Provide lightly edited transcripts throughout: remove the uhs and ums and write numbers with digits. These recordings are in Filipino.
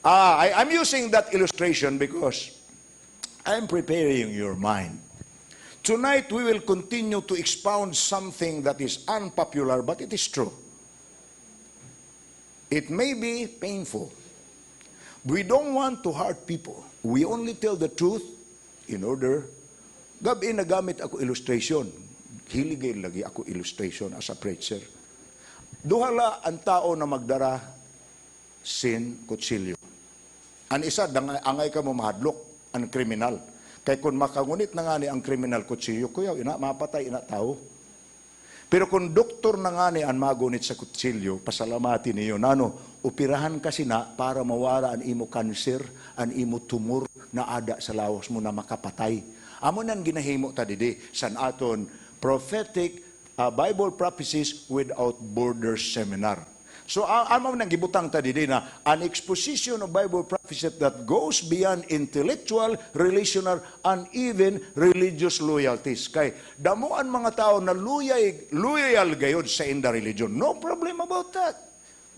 I'm using that illustration because I'm preparing your mind. Tonight, we will continue to expound something that is unpopular, but it is true. It may be painful. We don't want to hurt people. We only tell the truth in order. Gabi nagamit ako illustration. Hiligay lagi ako illustration as a preacher. Duhala ang tao na magdara sin kutsilyo. Ang isa, angay ka mo mahadlok, ang kriminal. Kaya kung makangunit na nga ni ang kriminal kutsilyo, kuya, mapatay ina tao. Pero kung doktor na nga ni ang magunit sa kutsilyo, pasalamati niyo, nano, upirahan kasi na para mawala ang imo cancer, ang imo tumor na ada sa lawas mo na makapatay. Amo nang ginahimo ta didi san aton prophetic Bible prophecies without borders seminar. So amo nang gibutang ta didi na an exposition of Bible prophecy that goes beyond intellectual, relational, and even religious loyalties. Kay damuan mga tao na loyal gayod sa inda religion. No problem about that.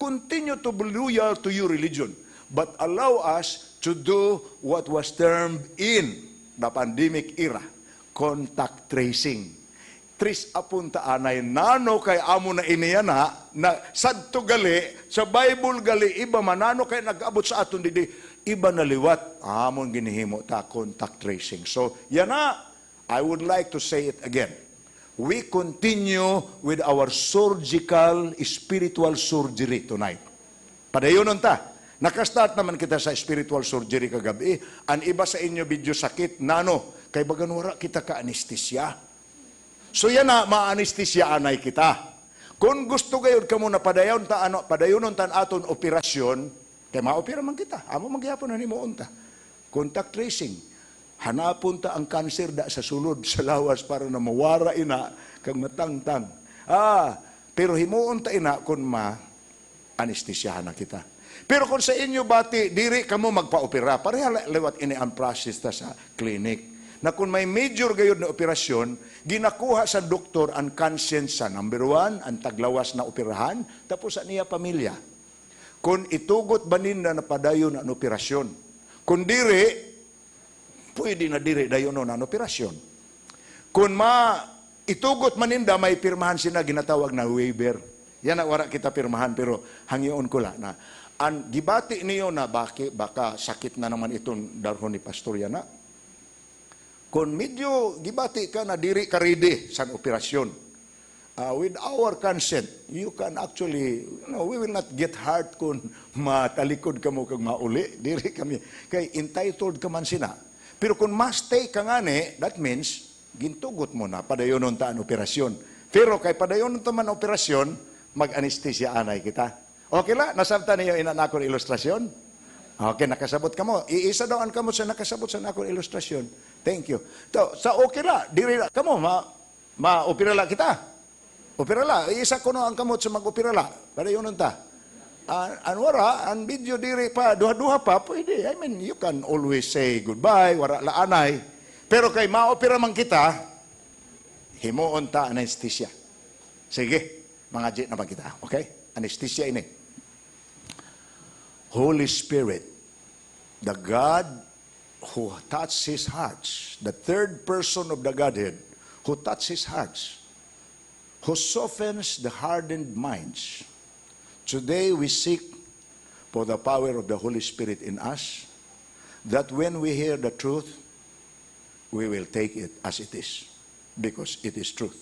Continue to be loyal to your religion, but allow us to do what was termed in the pandemic era, contact tracing. Tris apunta anay, nano kay amo na iniya na sadto gali, sa Bible gali, iba manano kay nag-abot sa aton didi, iba na liwat, amon ginihimo ta, contact tracing. So, yan na, I would like to say it again. We continue with our surgical, spiritual surgery tonight. Padayonon ta. Nakastart naman kita sa spiritual surgery kagabi. Ang iba sa inyo video sakit, nano, kay bagan wala kita ka-anesthesia. So yan na, ma-anesthesia anay kita. Kung gusto gayod ka muna padayonon tan aton operasyon, kay ma-opera man kita. Amo magyapon na ni mo unta. Contact tracing. Hanapon ta ang cancer da sa sulod sa lawas para na mawara ina kag matangtang. Pero himuon ta ina kun ma-anesthesiahan na kita. Pero kung sa inyo bati, diri kamo magpa-opera, pareha lewat ini ang process ta sa clinic. Na kung may major gayod na operasyon, ginakuha sa doktor ang conscience sa number 1, ang taglawas na operahan, tapos sa niya pamilya. Kung itugot banin na napadayon ang operasyon. Kung diri, pwede na diri dayon ang operasyon. Kung itugot maninda, may pirmahan sila, ginatawag na waiver. Yan na wala kita pirmahan, pero hangyoon ko la na ang gibati niyo na baka sakit na naman itong darho ni Pastor Yana. Kung medyo gibati ka na diri ka ready sa operasyon, with our consent, you can actually, we will not get hurt kung matalikod ka mo kag mauli. Diri kami. Kay entitled ka man sina. Pero kung ma-stay ka nga ni, that means, gintugot mo na, padayonon ta ang operasyon. Pero kay padayonon ta man operasyon, mag-anesthesia anay kita. Okay la? Nasabta niyo inanakon ilustrasyon? Okay, nakasabot ka mo. Iisa daw ang kamot sa nakasabot sa nakon ilustrasyon. Thank you. Sa okay la, diri la, kamo, ma-opera la kita. Opera la, iisa ko no ang kamot sa mag-opera la. Padayonon ta. Anwara, ang video diri pa, duha-duha pa, pwede. I mean, you can always say goodbye, wara la anay. Pero kay ma-opera man kita, himuon ta anesthesia. Sige, mga jet na ba kita, okay? Anesthesia ini. Holy Spirit, the God who touches hearts, the third person of the Godhead, who touches hearts, who softens the hardened minds. Today we seek for the power of the Holy Spirit in us, that when we hear the truth, we will take it as it is, because it is truth.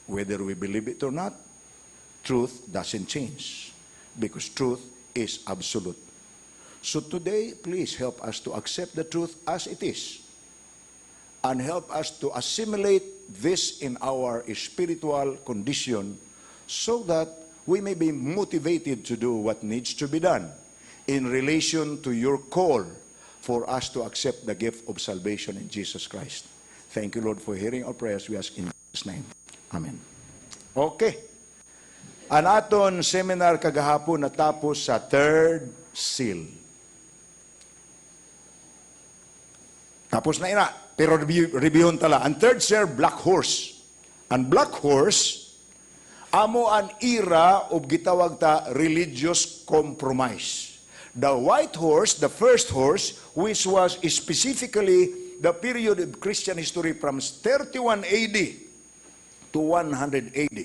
Whether we believe it or not, truth doesn't change, because truth is absolute. So today, please help us to accept the truth as it is, and help us to assimilate this in our spiritual condition, so that we may be motivated to do what needs to be done in relation to your call for us to accept the gift of salvation in Jesus Christ. Thank you, Lord, for hearing our prayers. We ask in Jesus' name. Amen. Okay. Ang aton seminar kagahapon natapos sa third seal. Tapos na ina, pero reviewon tala. Ang third seal, black horse. Ang black horse, amo ang era of gitawag ta religious compromise. The white horse, the first horse, which was specifically the period of Christian history from 31 AD to 100 AD,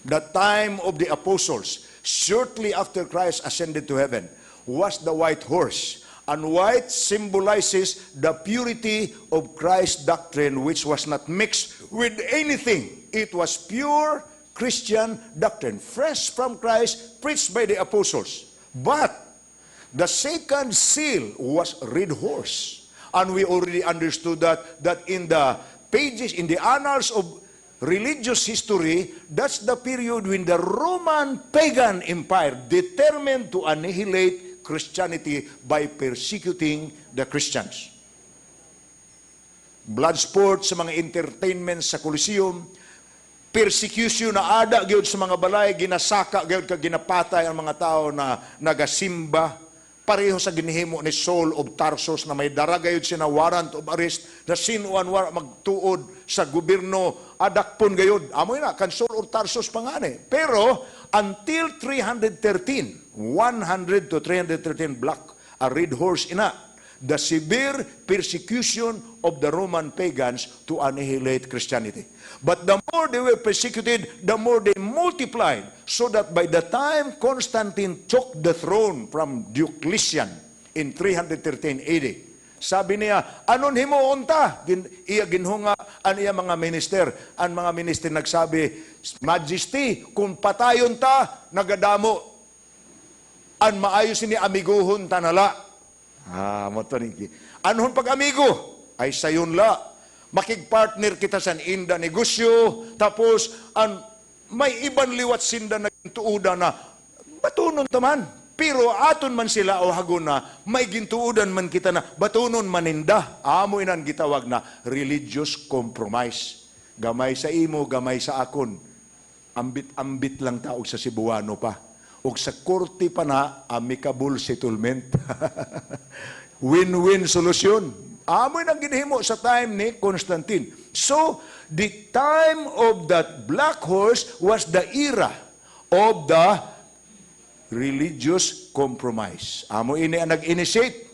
the time of the apostles, shortly after Christ ascended to heaven, was the white horse. And white symbolizes the purity of Christ's doctrine, which was not mixed with anything. It was pure Christian doctrine, fresh from Christ, preached by the apostles. But the second seal was red horse. And we already understood that in the pages, in the annals of religious history, that's the period when the Roman pagan empire determined to annihilate Christianity by persecuting the Christians. Blood sport sa mga entertainment sa Colosseum, persecution na ada gyud sa mga balay, ginasaka gyud kag ginapatay ang mga tao na nagasimba. Pareho sa ginihimo ni Saul of Tarsus na may daragayod siya na warrant of arrest na sinuan wala magtuod sa gobyerno adakpon gayod. Amoy na kan Saul of Tarsus pangani. Pero until 313, 100 to 313 black a red horse ina, the severe persecution of the Roman pagans to annihilate Christianity. But the more they were persecuted, the more they multiplied, so that by the time Constantine took the throne from Diocletian in 313 AD, sabi niya, anon himo unta? Iya ginhunga an iya mga minister. Ang mga minister nagsabi, Majesty, kung patayon ta, nagadamo. An maayos ni amiguhon tanala. Anon pag-amigo? Ay sayon la. Makigpartner kita sa inda negosyo, tapos may ibang liwat sinda na gintuudan na batunon taman. Pero aton man sila o hagon na may gintuudan man kita na batunon maninda. Amo inan gitawag na religious compromise. Gamay sa imo, gamay sa akon. Ambit-ambit lang taog sa Cebuano pa. O sa korte pa na, amicable settlement. Win-win solution. Amoy nang ginhimo sa time ni Constantine. So, the time of that black horse was the era of the religious compromise. Amo ini ang nag-initiate.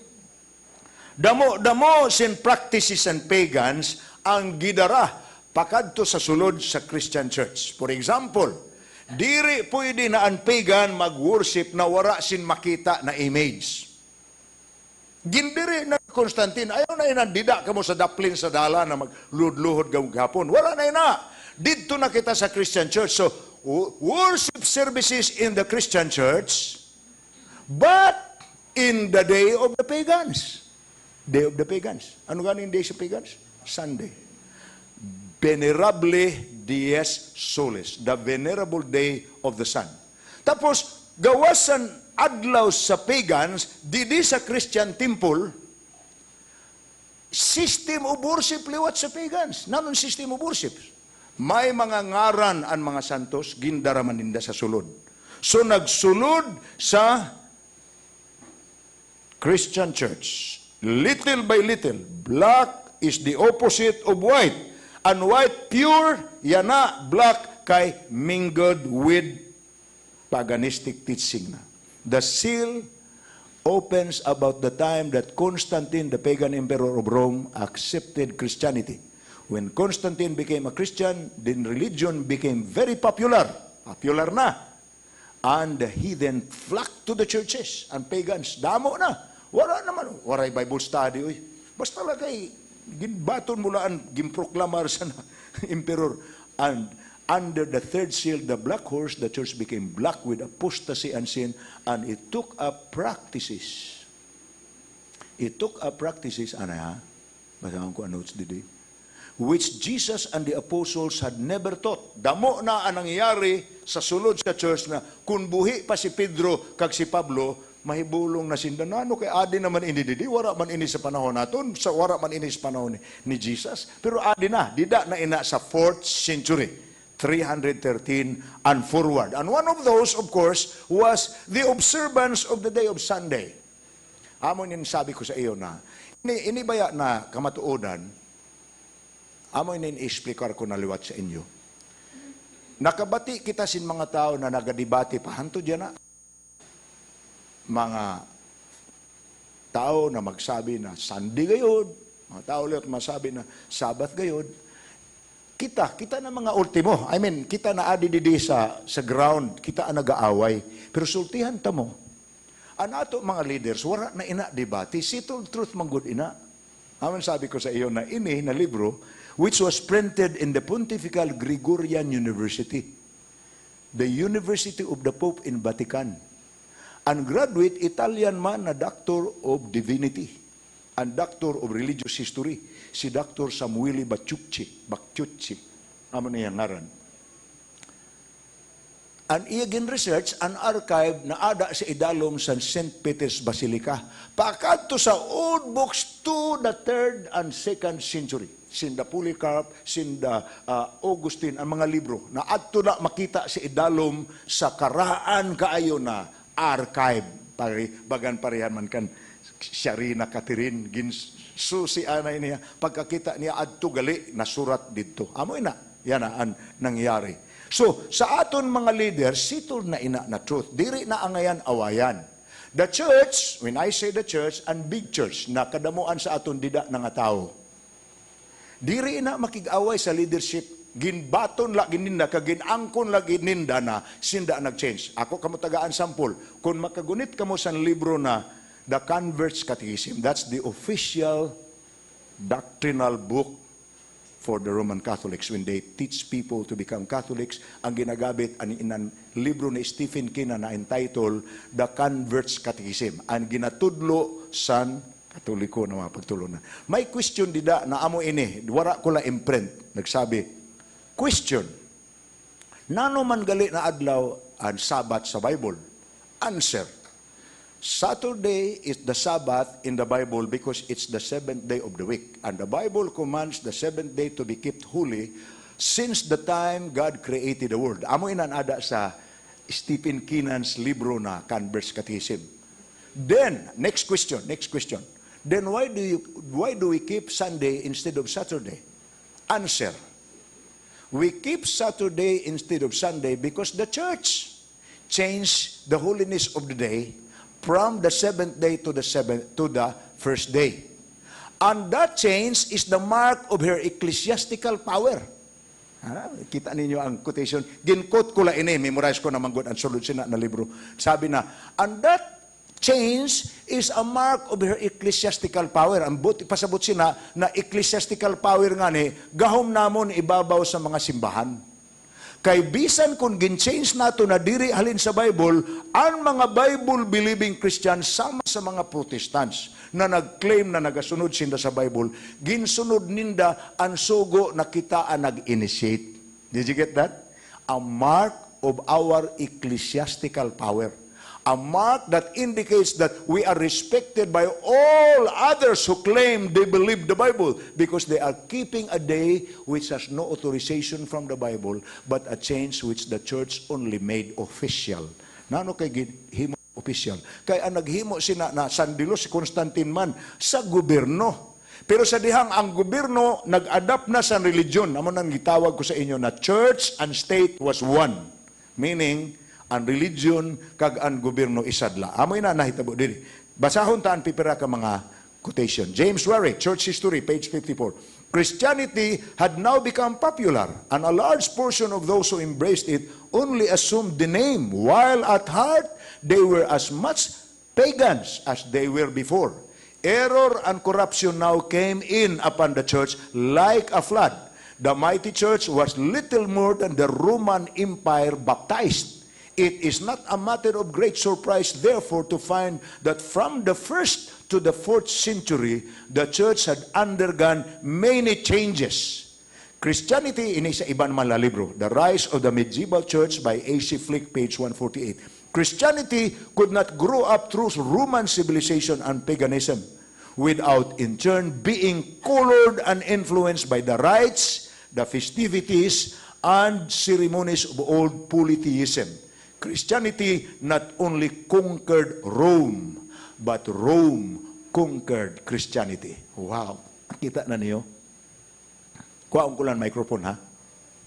Damo sin practices and pagans ang gidara pakadto sa sulod sa Christian Church. For example, diri pwede na ang pagan mag-worship na wara sin makita na image. Gindiri na Constantine, ayaw na inandida ka mo sa daplin sa dala na maglud-luhod gahapon. Wala na ina. Dito na kita sa Christian Church. So, worship services in the Christian Church, but in the day of the pagans. Day of the pagans. Ano ganing day sa pagans? Sunday. Venerable Dies Solis. The venerable day of the sun. Tapos, gawasan adlaw sa pagans, didi sa Christian temple, system of worship liwat sa pagans. Nanon system of worship? May mga ngaran ang mga santos, gindaraman ninda sa sulod. So nagsulod sa Christian church. Little by little, black is the opposite of white. And white pure, yana black kay mingled with paganistic teaching na. The seal opens about the time that Constantine, the pagan emperor of Rome, accepted Christianity. When Constantine became a Christian, then religion became very popular. Popular na. And the heathen flocked to the churches. And pagans, damo na. Wala naman. Waray Bible study. Uy. Basta lang kay, ginbaton mula ang gimproklamar sa emperor. And under the third seal, the black horse, the church became black with apostasy and sin, and it took up practices. It took up practices, basahan ko ang notes today, which Jesus and the apostles had never taught. Damo na ang nangyayari sa sulod sa church na kung buhi pa si Pedro kag si Pablo, mahibulong na sinda. Ano kay adi naman ini didi, wara man ini sa panahon naton, sa wara man ini sa panahon ni Jesus. Pero adi na, dida na ina sa 4th century. 313 and forward. And one of those, of course, was the observance of the day of Sunday. Amon yung sabi ko sa iyo na, inibaya na kamatuodan, amon yung explicar ko na liwat sa inyo. Nakabati kita sin mga tao na nagadibati pa, hanto dyan na, mga tao na magsabi na Sunday gayod, mga tao ulit masabi na Sabbath gayod. Kita na mga ultimo. I mean, kita na adididi sa ground, kita ang nag-aaway. Pero sultihan ta mo, ang ato mga leaders, wala na ina debate, settled truth man good ina. Aman sabi ko sa iyo na ini na libro, which was printed in the Pontifical Gregorian University, the University of the Pope in Vatican. An graduate Italian man na Doctor of Divinity and Doctor of Religious History, si Dr. Samuele Bacciucci. Amo na yung ngaran. An iyagin research, an archive na ada sa idalom sa St. Peter's Basilica. Pakadto sa old books to the 3rd and 2nd century. Sinda Polycarp, sinda Augustine, ang mga libro na adto na makita sa idalom sa karaan kaayo na archive. Bagan parehan man kan Sharina Catherine, ginsusi anay niya, pagkakita niya adto gali, nasurat dito. Amo ina, yan ang nangyari. So, sa aton mga leaders, settled na ina na truth. Diri na angayan awayan. The church, when I say the church, and big church, na kadamuan sa aton dida nga tao, diri na makig-away sa leadership, ginbaton la gininda, kaginangkon la gininda na, sinda nag-change. Ako kamo tagaan sampol, kung makagunit kamo sa libro na The Converts Catechism, that's the official doctrinal book for the Roman Catholics when they teach people to become Catholics. Ang ginagamit ang inan libro ni Stephen Kina na entitled The Converts Catechism. Ang ginatudlo san Katoliko na mga pagtulunan. May question dida na amo ini, wara ko la imprint. Nagsabi, question, nano man gali na adlaw ang Sabat sa Bible? Answer, Saturday is the Sabbath in the Bible because it's the 7th day of the week. And the Bible commands the 7th day to be kept holy since the time God created the world. Amo inanada sa Stephen Kinan's libro na Converts Catechism. Then, next question. Then why do we keep Sunday instead of Saturday? Answer, we keep Saturday instead of Sunday because the church changed the holiness of the day from the 7th day to the 1st day. And that change is the mark of her ecclesiastical power. Kita ninyo ang quotation. Ginkot ko la ini, memorize ko naman good ang sulod sina na libro. Sabi na, and that change is a mark of her ecclesiastical power. Ang pasabot sina na ecclesiastical power nga ni, gahom namon ibabaw sa mga simbahan. Kay bisan kung gin-change nato na diri halin sa Bible, ang mga Bible-believing Christians sama sa mga Protestants na nag-claim na nagasunod sinda sa Bible, ginsunod ninda ang sugo na kita ang nag-initiate. Did you get that? A mark of our ecclesiastical power. A mark that indicates that we are respected by all others who claim they believe the Bible because they are keeping a day which has no authorization from the Bible but a change which the church only made official. Nano kay himo official? Kay ang naghimo sina na Sandilo si Constantine man sa gobyerno. Pero sa dihang ang gobyerno nag-adapt na sa religion. Amo nang gitawag ko sa inyo na church and state was one. Meaning, ang religion kag ang gobyerno isadla. Amoy na nahitabo diri. Basahon taan pipira ka mga quotation. James Warwick, Church History, page 54. Christianity had now become popular, and a large portion of those who embraced it only assumed the name, while at heart they were as much pagans as they were before. Error and corruption now came in upon the church like a flood. The mighty church was little more than the Roman Empire baptized. It is not a matter of great surprise, therefore, to find that from the 1st to the 4th century, the church had undergone many changes. Christianity, ini sa iban man la libro, The Rise of the Medieval Church by A.C. Flick, page 148. Christianity could not grow up through Roman civilization and paganism without in turn being colored and influenced by the rites, the festivities, and ceremonies of old polytheism. Christianity not only conquered Rome, but Rome conquered Christianity. Wow. Kita na niyo? Kuhaan ko lang microphone, ha?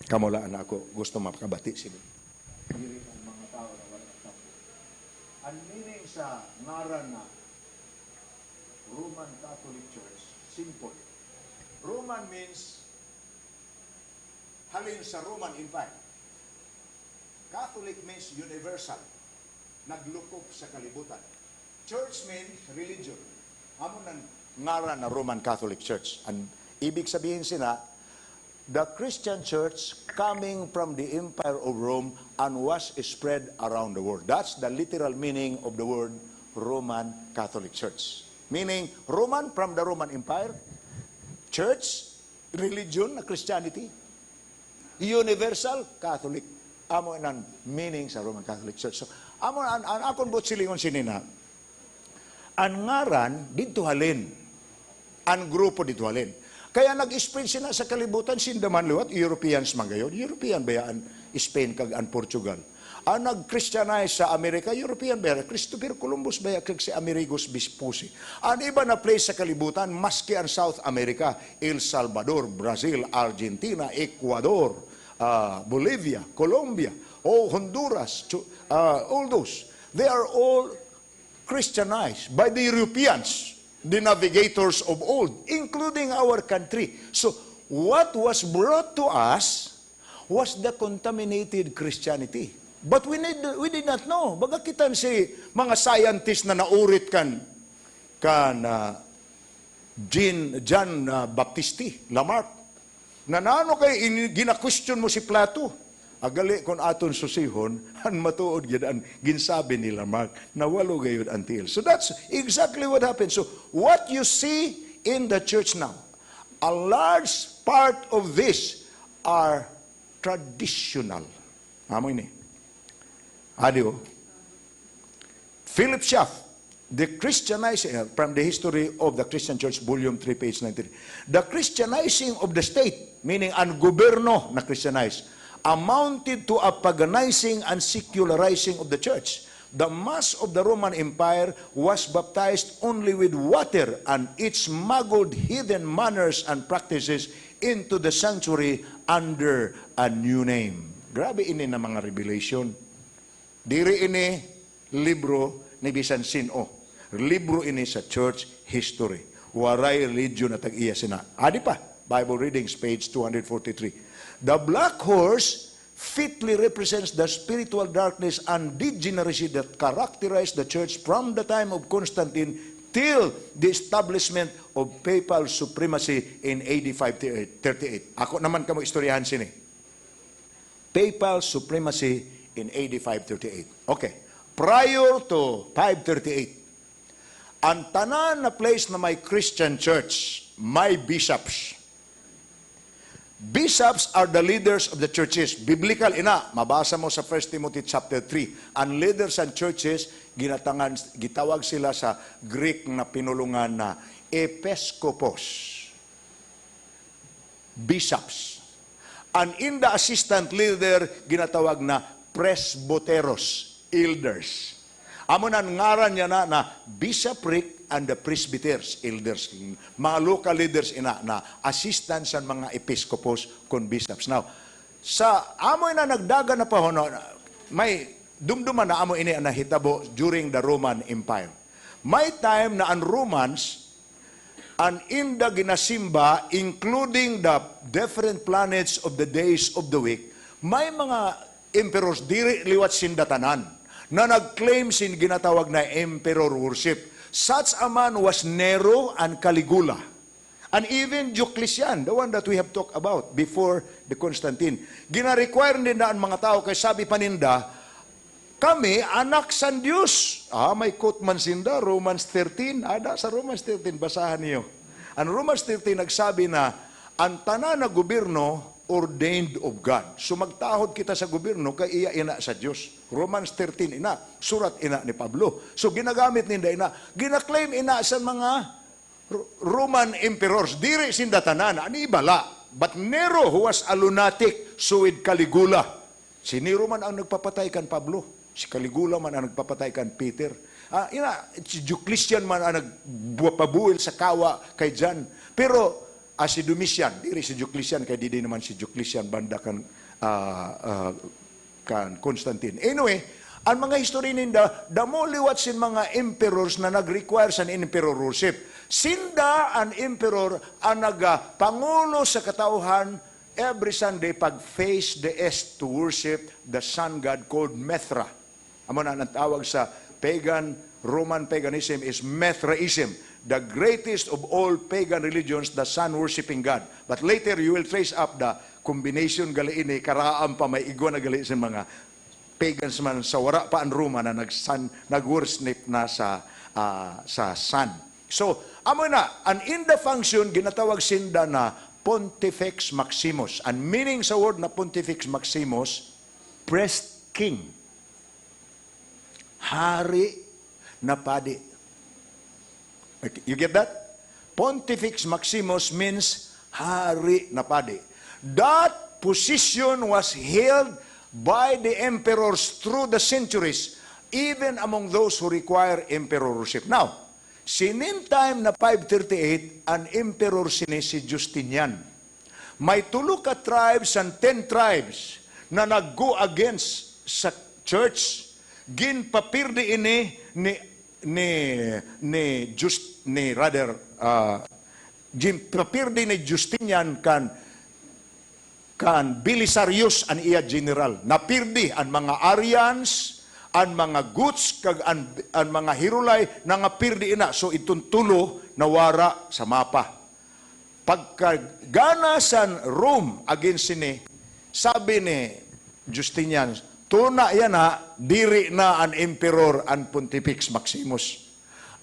Kamulaan na ako. Gusto makabati sila. Dili ang mga tao na wala tao. Ang meaning sa ngaran na Roman Catholic Church, simple. Roman means halin sa Roman Empire. Catholic means universal, naglukop sa kalibutan. Church means religion. Amo nang ngaran na Roman Catholic Church. Ang ibig sabihin sina, the Christian Church coming from the Empire of Rome and was spread around the world. That's the literal meaning of the word Roman Catholic Church. Meaning, Roman from the Roman Empire, Church, religion na Christianity, universal Catholic. Amo ang meaning sa Roman Catholic Church. So, amo ang akon bot silingon sinina, ang ngaran dito halin, ang grupo dito halin. Kaya nag-spread sila sa kalibutan, sindaman liwat, Europeans man gayon. European ba yan, Spain kag an Portugal. Ang nag-Christianize sa Amerika, European ba yan, Christopher Columbus ba yan, kag si Amerigos Vespucci. Ang iba na place sa kalibutan, maski ang South America, El Salvador, Brazil, Argentina, Ecuador, Bolivia, Colombia, Honduras, all those. They are all Christianized by the Europeans, the navigators of old, including our country. So, what was brought to us was the contaminated Christianity. But we did not know. Baga kita si mga scientists na naurit kan John Baptisti, Lamarck. Na naano kay gina-question mo si Plato? Agali kon aton susihon, han matuod gyud ang ginsabi ni Lamarck na walo gayud until. So that's exactly what happened. So what you see in the church now, a large part of this are traditional. Amo ini. Adio. Philip Schaff, The Christianizing, from the History of the Christian Church, Volume 3, page 93. The Christianizing of the state, meaning ang gobyerno na Christianize, amounted to a paganizing and secularizing of the church. The mass of the Roman Empire was baptized only with water, and it smuggled heathen manners and practices into the sanctuary under a new name. Grabe ini na mga revelation. Diri ini libro ni bisan sino. Libro ini sa church history. Waray religion at tag-iya sina. Adi pa, Bible readings, page 243. The black horse fitly represents the spiritual darkness and degeneracy that characterized the church from the time of Constantine till the establishment of papal supremacy in AD 538. Ako naman kamo istoryahan sini. Papal supremacy in AD 538. Okay. Prior to 538, ang tanan na place na may Christian church, may bishops. Bishops are the leaders of the churches. Biblical ina, mabasa mo sa 1 Timothy chapter 3. Ang leaders and churches, gitawag sila sa Greek na pinulungan na episkopos. Bishops. And in the assistant leader, ginatawag na presbyteros, elders. Amo nan ngaran niya na bishopric and the presbyters, elders, mga local leaders ina na assistants sa mga episkopos kon bishops. Now, sa amo ina nagdaga na pa hono, may dumduman na amo ini na hitabo during the Roman Empire. May time na ang Romans and in the ginasimba, including the different planets of the days of the week, may mga emperors diri liwat sindatanan na nag-claim sin ginatawag na emperor worship. Such a man was Nero and Caligula. And even Diocletian, the one that we have talked about before the Constantine. Gina-require nila ang mga tao, kay sabi paninda, kami, anak san Diyos. May quote man sinda, Romans 13. Ada sa Romans 13, basahan niyo. Ang Romans 13 nagsabi na, ang tanan na gobyerno ordained of God. So magtahod kita sa gobyerno kay iya ina sa Diyos. Romans 13 ina, surat ina ni Pablo. So ginagamit ninda ina, ginaklaim ina sa mga Roman emperors, diri sindatanan, ani ibala. But Nero, who was a lunatic, so with Caligula. Si Nero man ang nagpapatay kan Pablo. Si Caligula man ang nagpapatay kan Peter. Si Diocletian man ang nagpabuil sa kawa kay John. Pero si Domitian, diri si Diocletian, kay di naman si Diocletian banda kan Constantine. Anyway, Ang mga history ninda, damo liwat sin mga emperors na nag-require sa emperor worship. Sinda ang emperor ang pangulo sa katauhan every Sunday pag face the east to worship the sun god called Mithra. Amo na ang tawag sa Roman paganism is Mithraism, the greatest of all pagan religions, the sun-worshipping God. But later, you will trace up the combination gali ini, karaam pa may igwa na gali sa mga pagans man sa wara pa ang Roma na nag-worship na sa sun. So, amo na, and in the function, ginatawag sinda na Pontifex Maximus. And meaning sa word na Pontifex Maximus, priest king. Hari na padi. You get that? Pontifex Maximus means hari na padi. That position was held by the emperors through the centuries, even among those who require emperor worship. Now, sinin time na 538, an emperor si Justinian. May tulo ka tribes and 10 tribes na nag-go against sa church. Ginpapirdi ini ginpapirdi ni Justinian kan Belisarius an iya general. Napirdi ang mga Aryans, ang mga Goths, kag ang mga Hirulay, nangapirdi ina. So itong tulo nawara sa mapa. Pagkagana sa Rome against ni, sabi ni Justinian, tuna yan diri na an emperor an Pontifex Maximus,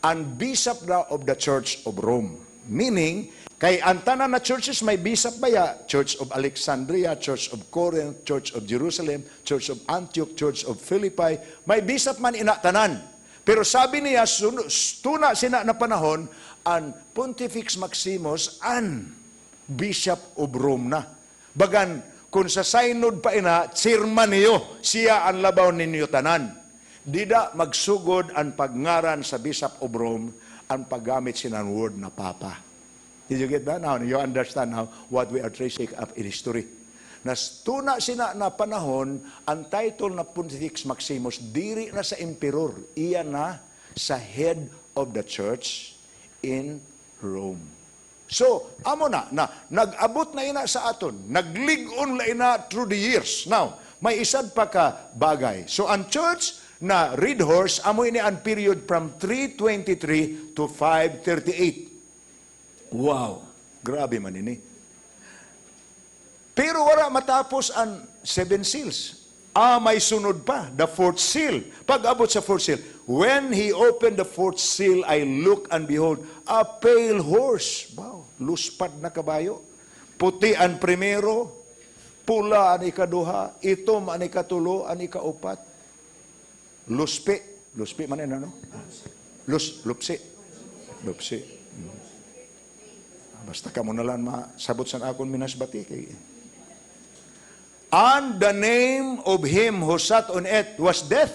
an bishop na of the Church of Rome. Meaning, kay antanan na churches may bishop ba ya? Church of Alexandria, Church of Corinth, Church of Jerusalem, Church of Antioch, Church of Philippi, may bishop man inatanan. Pero sabi niya, tuna sina na panahon, an Pontifex Maximus, an bishop of Rome na. Bagan, kung sa synod pa ina, chairman niyo, siya ang labaw ninyo tanan. Dida magsugod ang pagngaran sa Bishop of Rome, ang paggamit sinang word na Papa. Did you get that now? You understand now what we are tracing up in history. Tuna sina na panahon, ang title na Pontifex Maximus, diri na sa emperor, iya na sa head of the church in Rome. So, amo na nag-abot na ina sa aton, nagligon la ina through the years. Now, may isad pa ka bagay. So, ang church na Red Horse, amo ini ang period from 323 to 538. Wow, grabe man ini. Pero wala matapos ang 7 seals. May sunod pa, the 4th seal. Pag-abot sa 4th seal, when he opened the 4th seal, I look and behold, a pale horse. Wow, luspad na kabayo. Puti ang primero, pula ang ikaduha, itom ang ikatulo, ang ikaupat. Luspi man yan, ano? Lupsi. Basta ka mo na lang masabot sa akong minasbati kay. And the name of him who sat on it was death,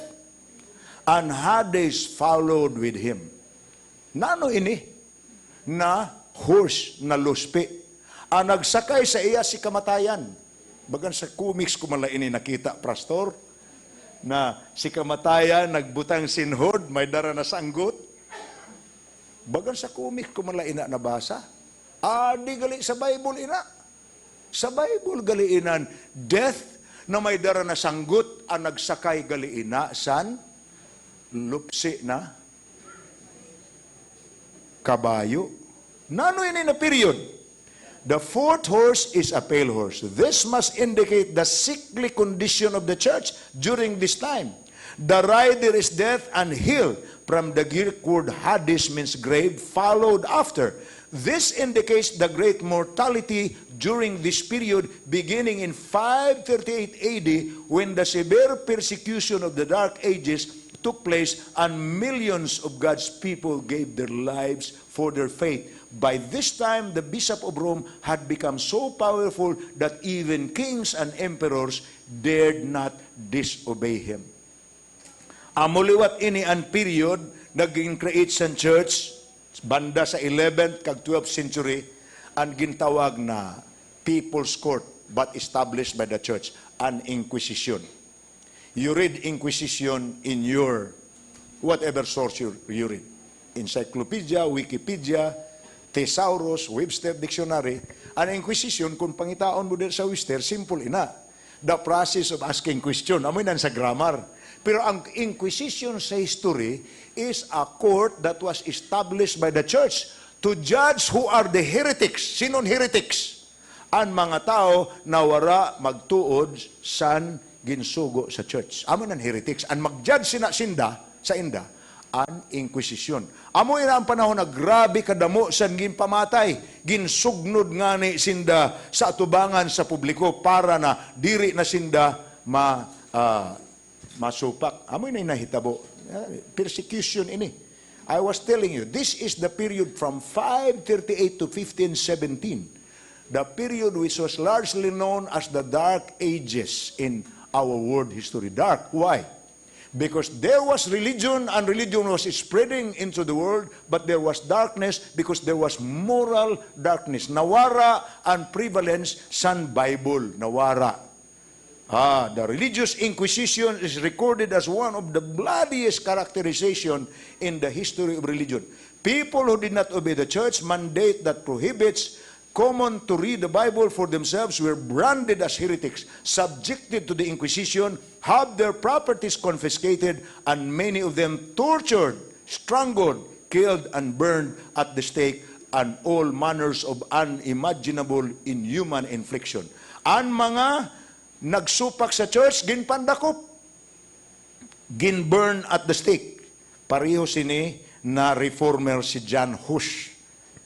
and Hades followed with him. Nano ini? Na horse na luspi. Ang nagsakay sa iya si kamatayan. Bagan sa comics ko mala ini nakita, pastor, na si kamatayan nagbutang sinhod, may dara na sanggot. Bagan sa comics ko mala ina nabasa. Di gali sa Bible ina. Sa Bible galiinan, death na may dara na sanggut ang nagsakay galiina san lupsi na kabayo. Nano ini na period? The 4th horse is a pale horse. This must indicate the sickly condition of the church during this time. The rider is death and hell. From the Greek word Hades means grave, followed after. This indicates the great mortality during this period, beginning in 538 AD, when the severe persecution of the Dark Ages took place and millions of God's people gave their lives for their faith. By this time, the Bishop of Rome had become so powerful that even kings and emperors dared not disobey him. Amuliwat ini ang period naging create sa church banda sa 11th kag 12th century ang gintawag na People's Court but established by the church, an Inquisition. You read Inquisition in your whatever source you read. Encyclopedia, Wikipedia, Thesaurus, Webster Dictionary. Ang Inquisition, kung pangitaon mo din sa Webster, simple ina. The process of asking question. Amoy nan sa grammar. Pero ang Inquisition sa history is a court that was established by the church to judge who are the heretics. Sinon heretics? Ang mga tao na wara magtuod san ginsugo sa church. Amo nan heretics. Ang mag-judge sa inda, ang Inquisition. Amo ina ang panahon na grabe kadamo san ginpamatay, ginsugnod nga ni sinda sa atubangan sa publiko para na diri na sinda masupak. Amo ina nahitabo. Persecution ini. I was telling you, this is the period from 538 to 1517. The period which was largely known as the Dark Ages in our world history. Dark. Why? Because there was religion and religion was spreading into the world, but there was darkness because there was moral darkness. Nawara ang prevalence san Bible. Nawara. The religious inquisition is recorded as one of the bloodiest characterization in the history of religion. People who did not obey the church mandate that prohibits common to read the Bible for themselves were branded as heretics, subjected to the Inquisition, had their properties confiscated, and many of them tortured, strangled, killed, and burned at the stake, and all manners of unimaginable inhuman infliction. Ang mga nagsupak sa church, ginpandakop, ginburn at the stake. Pareho sini na reformer si John Hus.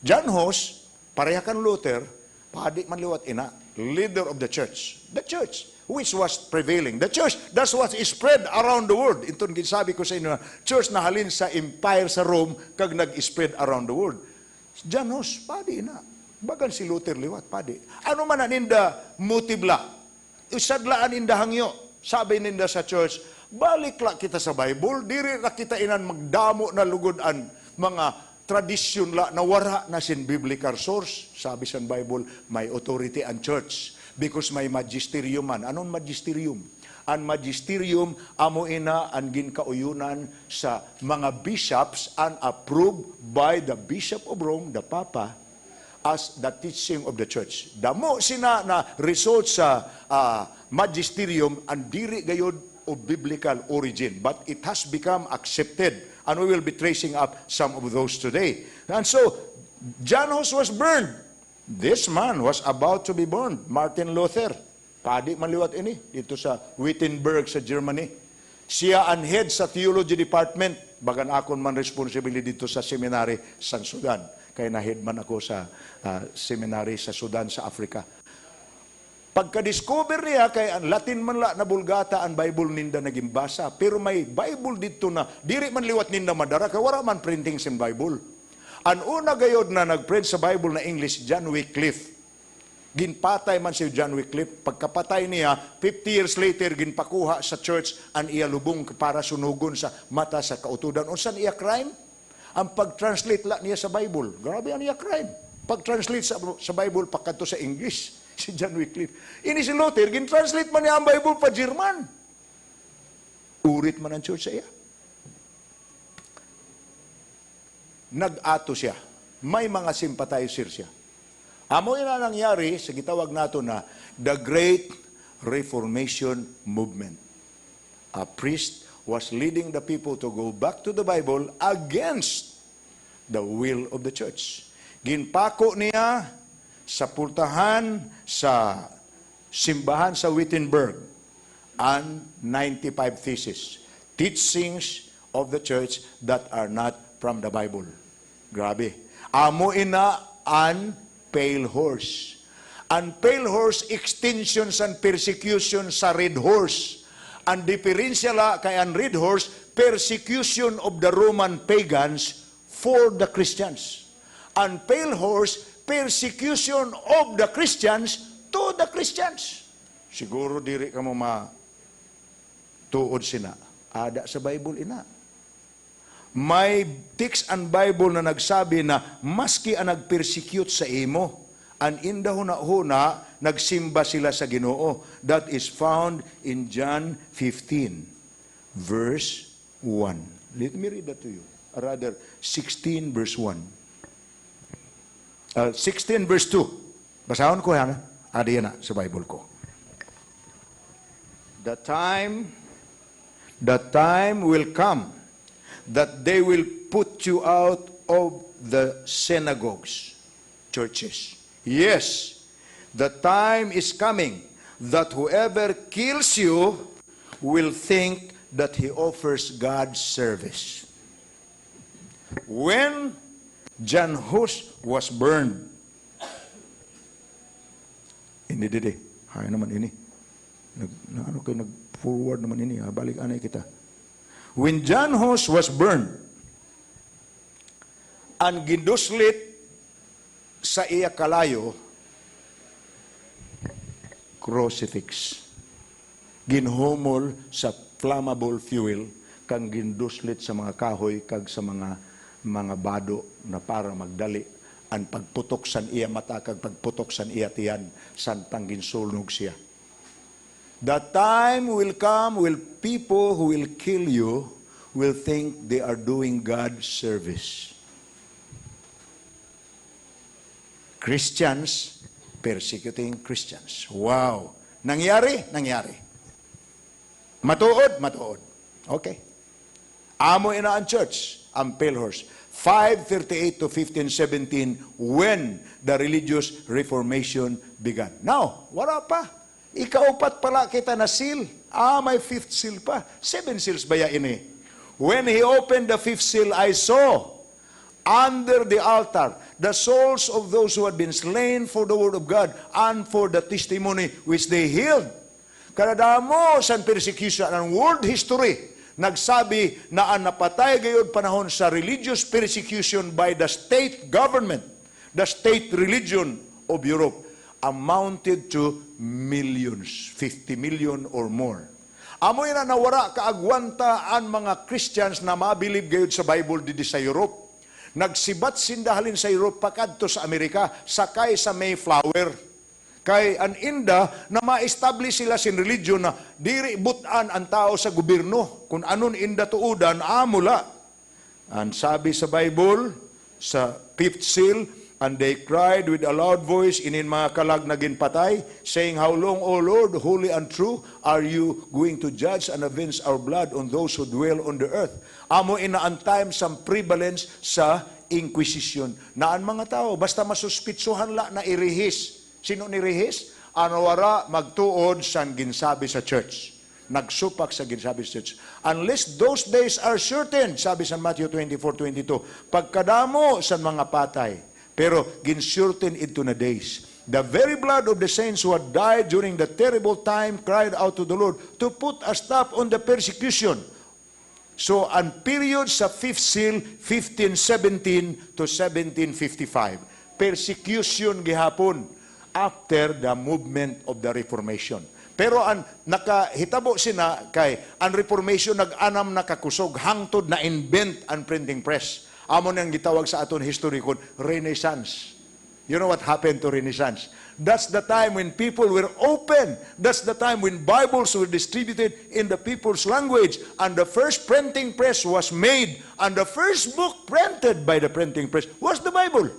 John Hus, pareha kan Luther, padi man liwat ina, leader of the church. The church, which was prevailing. The church, that's what is spread around the world. Ito sabi ko sa inyo, church na halin sa empire sa Rome, kag nag-spread around the world. John Hus, padi ina. Bagan si Luther liwat, padi. Ano man ninda mutibla? Isadlaan ninda hangyo. Sabi ninda sa church, balikla kita sa Bible, diri na kita inan magdamo na lugodan mga tradisyon la na wara na sin biblical source. Sabi sa Bible, may authority ang church because may magisterium man. Anong magisterium? Ang magisterium amo ina ang ginkauyunan sa mga bishops and approved by the Bishop of Rome, the Papa, as the teaching of the church. Damo sina na result sa magisterium ang diri gayod of biblical origin, but it has become accepted. And we will be tracing up some of those today. And so, John Hus was burned. This man was about to be burned. Martin Luther. Padi maliwat ini. Dito sa Wittenberg sa Germany. Siya ang head sa theology department. Bagan akon man responsibility dito sa seminary sa Sudan. Kaya na-head man ako sa seminary sa Sudan sa Africa. Pagka-discover niya, kay ang Latin man la na bulgata ang Bible ninda naging basa, pero may Bible dito na, diri man liwat ninda madara, kaya wala man printing sa Bible. Ang una gayod na nag-print sa Bible na English, John Wycliffe. Ginpatay man si John Wycliffe. Pagkapatay niya, 50 years later, ginpakuha sa church ang iya lubong para sunugon sa mata sa kautudan. Unsan iya crime? Ang pag-translate la niya sa Bible. Grabe ang iya crime. Pag-translate sa Bible, pagkanto sa English. Si John Wycliffe. Ini si Luther, gin-translate man niya ang Bible pa German. Urit man ang church sa iya. Nag-ato siya. May mga sympathizer siya. Amo yun na nangyari sa gitawag nato na the Great Reformation Movement. A priest was leading the people to go back to the Bible against the will of the church. Ginpako niya sa pultahan sa simbahan sa Wittenberg and 95 theses, teachings of the church that are not from the Bible. Grabe. Amo ina an pale horse. An pale horse extensions and persecution sa red horse. Ang diferensya la kay an red horse, persecution of the Roman pagans for the Christians. An pale horse, persecution of the Christians to the Christians. Siguro diri ka mo tuod sina. Ada sa Bible ina. May text and Bible na nagsabi na maski ang nag-persecute sa imo, An inda huna-huna, nagsimba sila sa Ginoo. That is found in John 15, verse 1. Let me read that to you. Or rather, 16 verse 1. 16 verse 2. Basahon ko yan. Adi na sa Bible ko. The time will come that they will put you out of the synagogues, churches. Yes, the time is coming that whoever kills you will think that he offers God service. When Jan Hus was burned, ini dede, hay naman ini. Nag-forward naman ini, balik anay kita. When Jan Hus was burned, ang ginduslit sa iya kalayo, crucifix. Ginhumol sa flammable fuel, kang ginduslit sa mga kahoy, kag sa mga bado na para magdali. Ang pagputok san iya mata, kag pagputok san iya tiyan, santang ginsulnog siya. The time will come when people who will kill you will think they are doing God's service. Christians persecuting Christians. Wow. Nangyari? Nangyari. Matuod? Matuod. Okay. Amo ina ang church, ang Palehorst. 538 to 1517 when the religious reformation began. Now, wala pa. Ikaupat pala kita na seal. May fifth seal pa. 7 seals ba ya ini? When he opened the fifth seal, I saw under the altar the souls of those who had been slain for the word of God and for the testimony which they held. Kadamo sa persecution ng world history, nagsabi na ang napatay gayud panahon sa religious persecution by the state government, the state religion of Europe, amounted to millions, 50 million or more. Amoy na nawara kaagwanta ang mga Christians na mabilib gayud sa Bible didi sa Europe. Nagsibat sindahalin sa Europe pakadto sa Amerika, sakay sa Mayflower. Kay an inda na ma-establish sila sin religion na diri butan ang tao sa gobyerno. Kung anon inda tuudan, amula. Ang sabi sa Bible, sa fifth seal, and they cried with a loud voice, inin mga kalag na ginpatay, saying, How long, O Lord, holy and true, are you going to judge and avenge our blood on those who dwell on the earth? Amo ina ang time sa prevalence sa Inquisition. Na ang mga tao, basta masuspitsuhan la na irihis. Sino nirihis? Anawara magtuod sa ginsabi sa church. Nagsupak sa ginsabi sa church. Unless those days are certain, sabi sa Matthew 24:22, pagkadamo sa mga patay, pero ginsurtin into na days. The very blood of the saints who had died during the terrible time cried out to the Lord to put a stop on the persecution. So, ang period sa fifth seal, 1517 to 1755. Persecution gihapon after the movement of the Reformation. Pero ang nakahitabo sina kay ang Reformation nag-anam na kakusog, hangtod na invent ang printing press. Amo nang gitawag sa aton history kon Renaissance. You know what happened to Renaissance? That's the time when people were open. That's the time when Bibles were distributed in the people's language. And the first printing press was made. And the first book printed by the printing press was the Bible.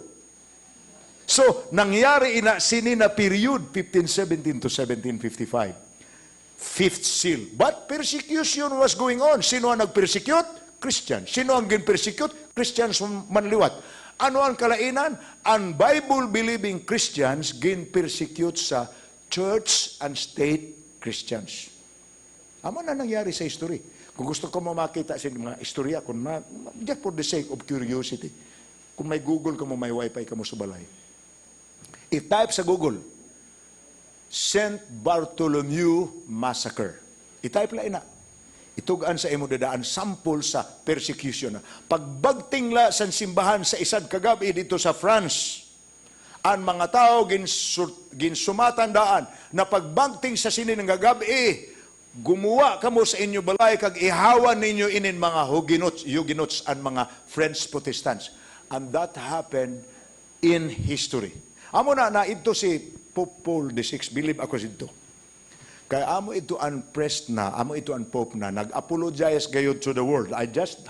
So, nangyari ina sini na period, 1517 to 1755. Fifth seal. But persecution was going on. Sino ang nag-persecute? Christian. Sino ang gin-persecute? Christians manliwat. Ano ang kalainan? Ang Bible-believing Christians gin-persecute sa church and state Christians. Ama na nangyari sa history. Kung gusto ko mo makita sa mga istorya, just for the sake of curiosity, kung may Google ka mo, may Wi-Fi ka mo sa balay. I-type sa Google, St. Bartholomew Massacre. I-type lang ina. Itugaan sa imo dadaan sample sa persecution. Pagbagting la sa simbahan sa isad kagabi dito sa France, ang mga tao ginsumatandaan na pagbagting sa sinin ng gagabi, gumawa kamo sa inyo balay kag ihawan ninyo inin mga Huguenots and mga French Protestants. And that happened in history. Amo na ito si Pope Paul VI, believe ako dito. Kaya amo ito unpressed na, amo ito unpope na, nag-apologize gayud to the world. I just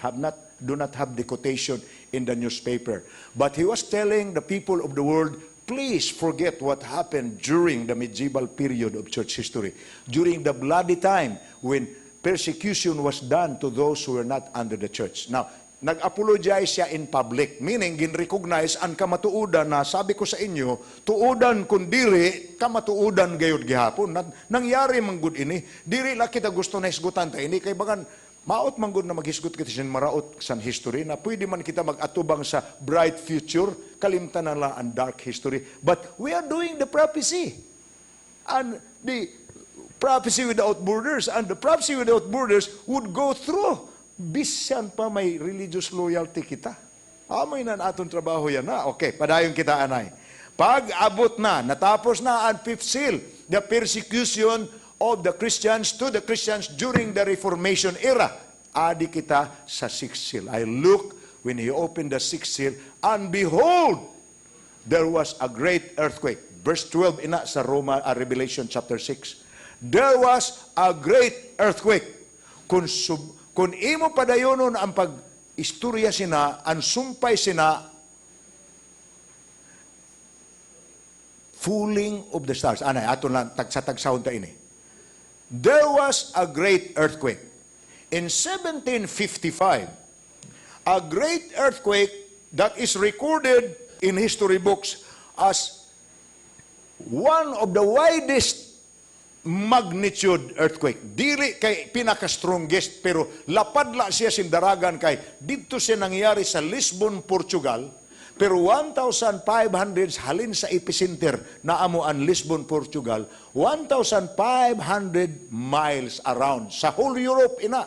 do not have the quotation in the newspaper. But he was telling the people of the world, please forget what happened during the medieval period of church history, during the bloody time when persecution was done to those who were not under the church. Now, nag-apologize siya in public, meaning gin-recognize ang kamatuudan na sabi ko sa inyo, tuudan kun diri, kamatuudan gayud gihapon. Nangyari man gud ini, diri la kita gusto na hisgutan ta ini kay bagan maot man gud na maghisgot kita sin maraot san history na pwede man kita mag-atubang sa bright future, kalimtan na lang ang dark history. But we are doing the prophecy. And the prophecy without borders, and the prophecy without borders would go through bisan pa may religious loyalty kita. Amoy na atong trabaho yan na. Okay, padayon kita anay. Pag abot na, natapos na ang fifth seal, the persecution of the Christians to the Christians during the Reformation era, adi kita sa sixth seal. I look when he opened the sixth seal, and behold, there was a great earthquake. Verse 12 ina sa Revelation chapter 6. There was a great earthquake. Kung imo padayonon ang pag-istorya sina, ang sumpay sina, falling of the stars. Anay, ato lang, tagsa-tagsahon ta ini. There was a great earthquake. In 1755, a great earthquake that is recorded in history books as one of the widest magnitude earthquake. Dili kay pinaka-strongest, pero lapadla siya sindaragan kay dito siya nangyari sa Lisbon, Portugal, pero 1,500 halin sa epicenter na amo ang Lisbon, Portugal, 1,500 miles around. Sa whole Europe ina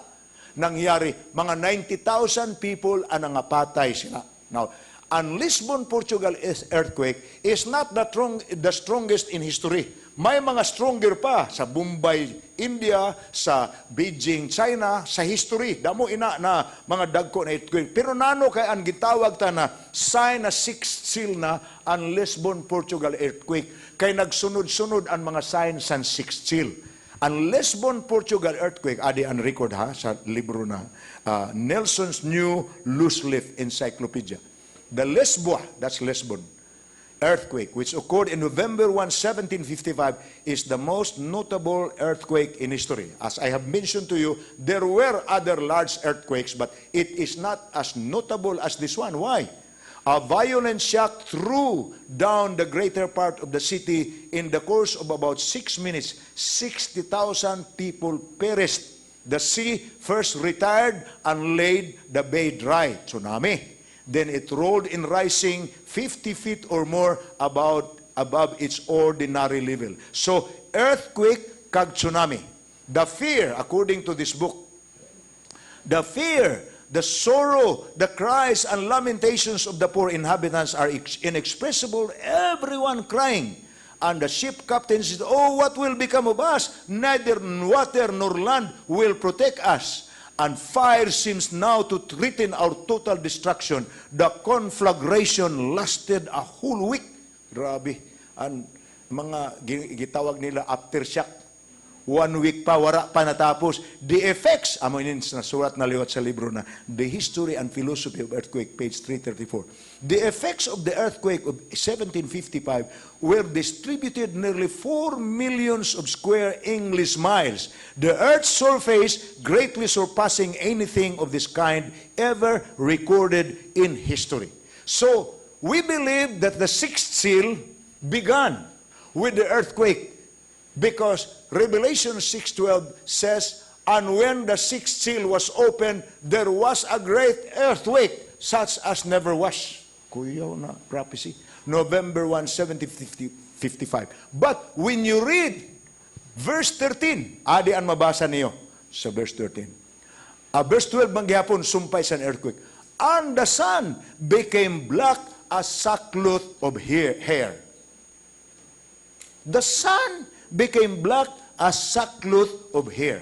nangyari, mga 90,000 people ang nangapatay sila. Now, ang Lisbon, Portugal earthquake is not the strongest in history. May mga stronger pa sa Bombay, India, sa Beijing, China, sa history. Damo ina na mga dagko na earthquake. Pero nano kay ang gitawag ta na sign na sixth seal na ang Lisbon, Portugal earthquake. Kay nagsunod-sunod ang mga signs sa sixth seal. Ang Lisbon, Portugal earthquake, adi ang record ha, sa libro na Nelson's New Loose Leaf Encyclopedia. The Lisboa, that's Lisbon, earthquake, which occurred in November 1, 1755, is the most notable earthquake in history. As I have mentioned to you, there were other large earthquakes, but it is not as notable as this one. Why? A violent shock threw down the greater part of the city. In the course of about 6 minutes, 60,000 people perished. The sea first retired and laid the bay dry. Tsunami. Then it rolled in, rising 50 feet or more above its ordinary level. So, earthquake kag tsunami. The fear, according to this book, the fear, the sorrow, the cries and lamentations of the poor inhabitants are inexpressible. Everyone crying. And the ship captain said, oh, what will become of us? Neither water nor land will protect us. And fire seems now to threaten our total destruction. The conflagration lasted a whole week. Grabe. And mga gitawag nila aftershock. 1 week pa, wala pa natapos. The effects, amo yun na surat na liwat sa libro na The History and Philosophy of Earthquake, page 334. The effects of the earthquake of 1755 were distributed nearly 4 millions of square English miles. The Earth's surface greatly surpassing anything of this kind ever recorded in history. So, we believe that the sixth seal began with the earthquake, because Revelation 6:12 says, and when the sixth seal was opened, there was a great earthquake, such as never was. Kuyaw na prophecy. November 1, 1755. But when you read verse 13, adi ang mabasa niyo sa verse 13. Verse 12, manggihapon, sumpay sa earthquake. And the sun became black as sackcloth of hair. The sun became black as sackcloth of hair.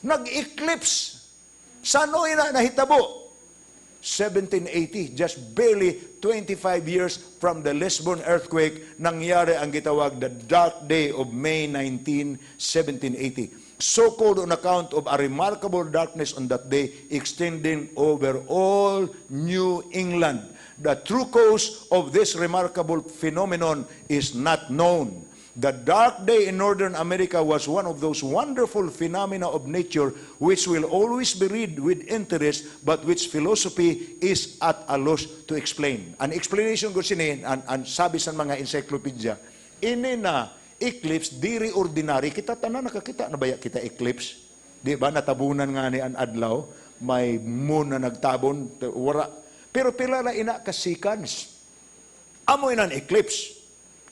Nag-eclipse. Saan o ina nahitabo? 1780, just barely 25 years from the Lisbon earthquake, nangyari ang gitawag the Dark Day of May 19, 1780. So called on account of a remarkable darkness on that day extending over all New England. The true cause of this remarkable phenomenon is not known. The dark day in Northern America was one of those wonderful phenomena of nature which will always be read with interest but which philosophy is at a loss to explain. An explanation ko sini, ang sabi sa mga encyclopedia, ini na eclipse, diri ordinary. Kita tanan nakakita na baya kita eclipse? Di ba natabunan nga ni an adlaw, may moon na nagtabon, wara. Pero pila na ina ka seconds. Amo inan eclipse,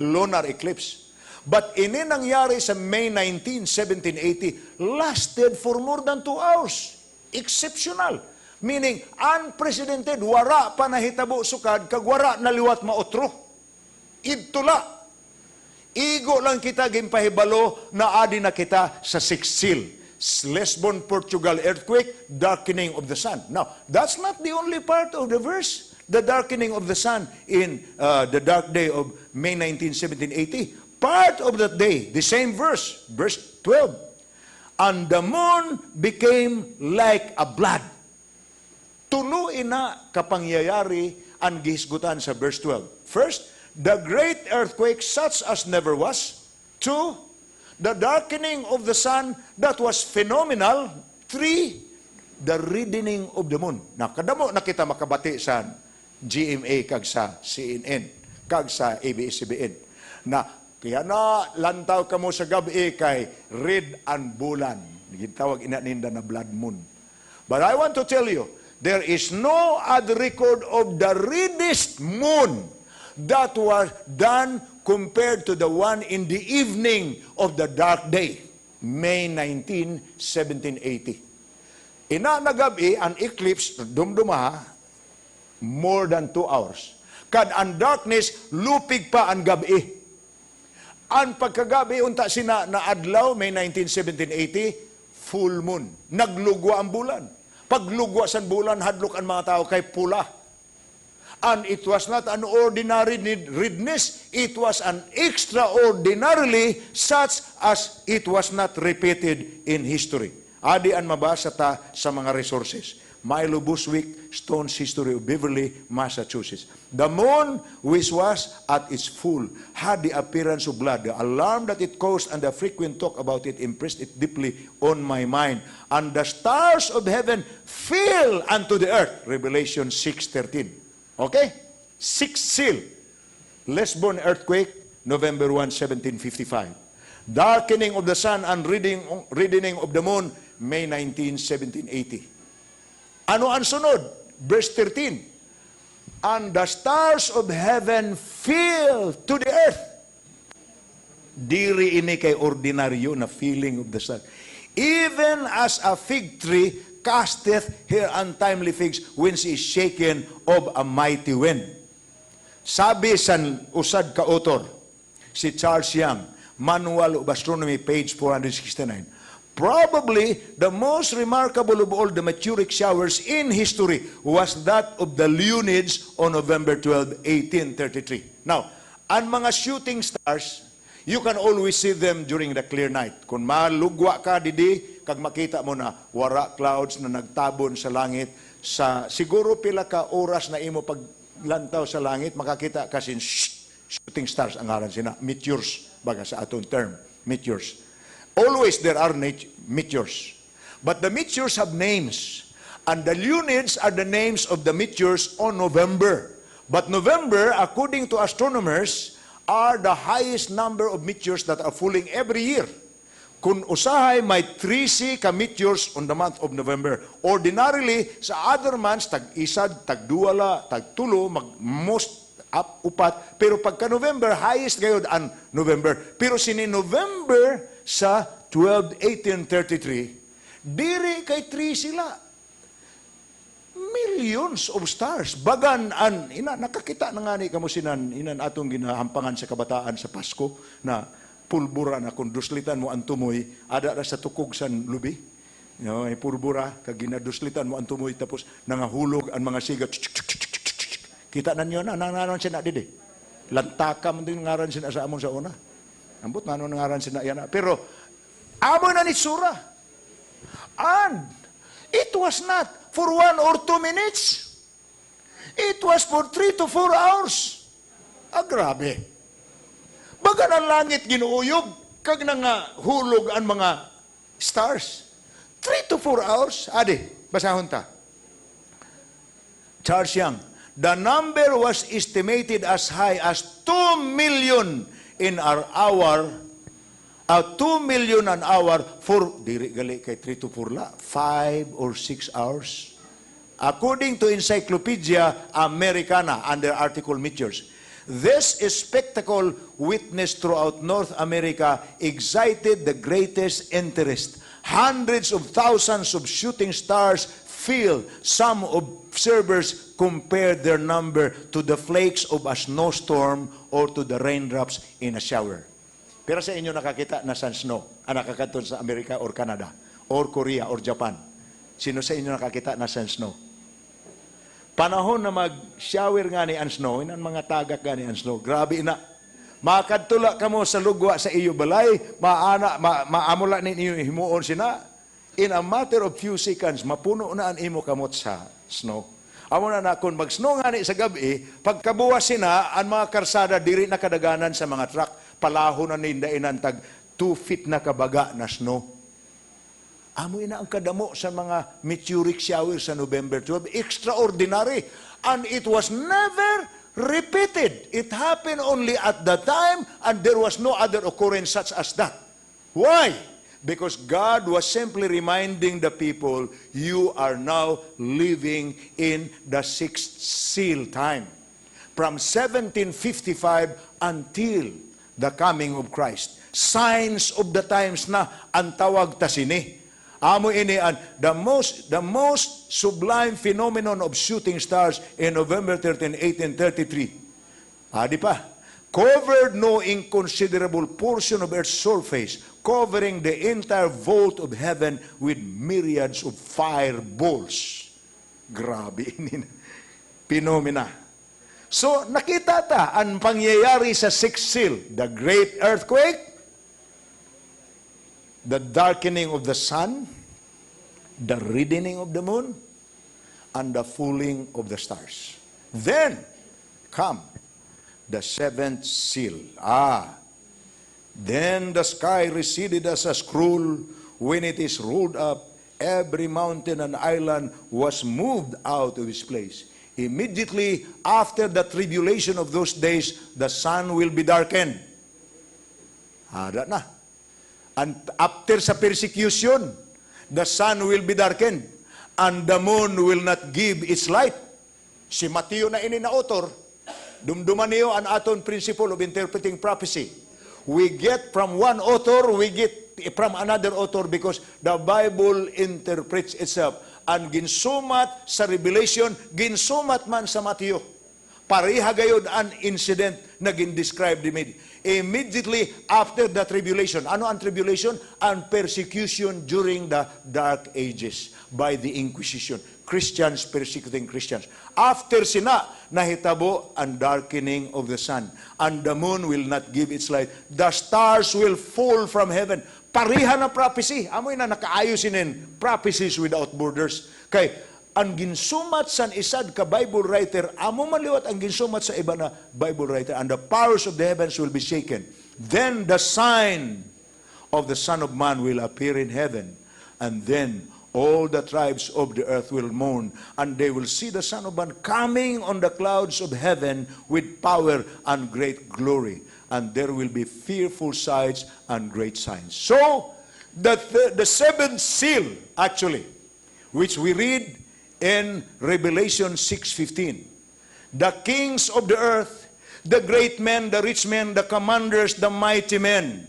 lunar eclipse. But ini nangyari sa May 19, 1780, lasted for more than 2 hours. Exceptional. Meaning, unprecedented, wara pa nahitabo sukad, kag wara naliwat maotro. Idtula. Igo lang kita gimpahibalo na adi na kita sa Sixth Seal. Lisbon, Portugal earthquake, darkening of the sun. Now, that's not the only part of the verse. The darkening of the sun in the dark day of May 19, 1780. Part of that day, the same verse, verse 12. And the moon became like a blood. Tuloy na kapangyayari ang gihisgutan sa verse 12. First, the great earthquake such as never was. 2, the darkening of the sun that was phenomenal. 3, the reddening of the moon. Na kadamo na kita makabati sa GMA kag sa CNN kag sa ABS-CBN. Na kaya na lantaw ka mo sa gabi kay red and bulan. Gitawag inaninda na blood moon. But I want to tell you, there is no other record of the reddest moon that was done compared to the one in the evening of the dark day, May 19, 1780. Ina na gabi, ang eclipse, dumdumaha, more than 2 hours. Kad ang darkness, lupig pa ang gabi. Ang pagkagabi, unta sina na adlaw, May 19, 1780, full moon. Naglugwa ang bulan. Paglugwa sa bulan, hadlok ang mga tao kay pula. And it was not an ordinary redness, it was an extraordinarily such as it was not repeated in history. Adi ang mabasa ta sa mga resources. Milo Buswick, Stone's History of Beverly, Massachusetts. The moon, which was at its full, had the appearance of blood. The alarm that it caused and the frequent talk about it impressed it deeply on my mind. And the stars of heaven fell unto the earth. Revelation 6:13. Okay? Sixth seal. Lisbon earthquake, November 1, 1755. Darkening of the sun and reddening of the moon, May 19, 1780. Ano ang sunod? Verse 13. And the stars of heaven fell to the earth. Diri ini kay ordinaryo na feeling of the sun. Even as a fig tree casteth her untimely figs when she is shaken of a mighty wind. Sabi sa usad ka author, si Charles Young, Manual of Astronomy, page 469, probably the most remarkable of all the meteoric showers in history was that of the Leonids on November 12, 1833. Now, ang mga shooting stars, you can always see them during the clear night. Kung malugwa ka didi, kag makita mo na wara clouds na nagtabon sa langit, sa siguro pila ka oras na imo paglantaw sa langit, makakita kasi shooting stars ang ngaran sina, meteors, baga sa atong term, meteors. Always there are meteors. But the meteors have names. And the Leonids are the names of the meteors on November. But November, according to astronomers, are the highest number of meteors that are falling every year. Kung usahay, may 3 ka meteors on the month of November. Ordinarily, sa other months, tag-isad, tag-duwala, tag-tulo, most upat. Pero pagka November, highest gayod ang November. Pero sini November sa 12, 1833, diri kay 3 sila. Millions of stars. Bagan, nakakita na nga ni kamusinan, inan atong ginahampangan sa kabataan sa Pasko, na pulbura na kung duslitan mo ang tumoy, ada na sa tukog san lubi. No, purbura, kag ginaduslitan mo ang tumoy, tapos nangahulog ang mga sigat. Kita na niyo na, nangaran siya na didi. Lantaka man din ngaran siya sa amon sa una. Ambot nga nung nangaran siya na yan. Pero, amon na ni Sura. And, it was not for 1 or 2 minutes. It was for 3 to 4 hours. Grabe. Baga ng langit ginuuyog, kag nangahulog ang mga stars. 3 to 4 hours. Adi, basahon ta. Charles Young, the number was estimated as high as 2 million in our hour, 2 million an hour for, diri gali kay 3 to 4 la, 5 or 6 hours. According to Encyclopedia Americana under article Meteors, this spectacle witnessed throughout North America excited the greatest interest. Hundreds of thousands of shooting stars filled. Some observers compared their number to the flakes of a snowstorm or to the raindrops in a shower. Pero sa inyo nakakita na sa snow, nakakaton sa Amerika or Canada or Korea or Japan. Sino sa inyo nakakita na sa snow? Panahon na mag-shower nga ni ang snow, ang mga tagak nga ni ang snow, grabe na. Makadtula ka mo sa lugwa sa iyo balay, maamula ninyo himuon sina. In a matter of few seconds, mapuno na ang imo kamot sa snow. Amo na kung mag-snow nga ni sa gabi, pagkabuwas sina, ang mga karsada diri na kadaganan sa mga truck, palaho na nindainan tag 2 feet na kabaga na snow. Amoy na ang kadamo sa mga meteoric shower sa November 12. Extraordinary. And it was never repeated. It happened only at the time and there was no other occurrence such as that. Why? Because God was simply reminding the people, you are now living in the 6th seal time. From 1755 until the coming of Christ. Signs of the times na ang tawag ta sini. Amo ini the most sublime phenomenon of shooting stars in November 13, 1833. Di pa? Covered no inconsiderable portion of Earth's surface, covering the entire vault of heaven with myriads of fireballs. Grabe ini. Phenomena. So, nakita ta ang pangyayari sa 6th seal, the great earthquake, the darkening of the sun, the reddening of the moon, and the falling of the stars. Then come the 7th seal. Then the sky receded as a scroll. When it is rolled up, every mountain and island was moved out of its place. Immediately after the tribulation of those days, the sun will be darkened. Hada na. And after sa persecution, the sun will be darkened, and the moon will not give its light. Si Mateo na ini na author, dumduman niyo ang aton principle of interpreting prophecy. We get from one author, we get from another author because the Bible interprets itself. And ginsumat sa Revelation, ginsumat man sa Mateo. Pareha gayod ang incident na gin-describe immediately after the tribulation. Ano ang tribulation? Ang persecution during the dark ages by the Inquisition. Christians persecuting Christians. After sina, nahitabo ang darkening of the sun. And the moon will not give its light. The stars will fall from heaven. Pareha na prophecy. Amoy na nakaayosin prophecies without borders. Kay, ang ginsumat sa isad ka Bible writer, amo maliwat ang ginsumat sa iba na Bible writer, and the powers of the heavens will be shaken. Then the sign of the Son of Man will appear in heaven, and then all the tribes of the earth will mourn, and they will see the Son of Man coming on the clouds of heaven with power and great glory. And there will be fearful sights and great signs. So, the 7th seal, actually, which we read in Revelation 6:15. The kings of the earth, the great men, the rich men, the commanders, the mighty men,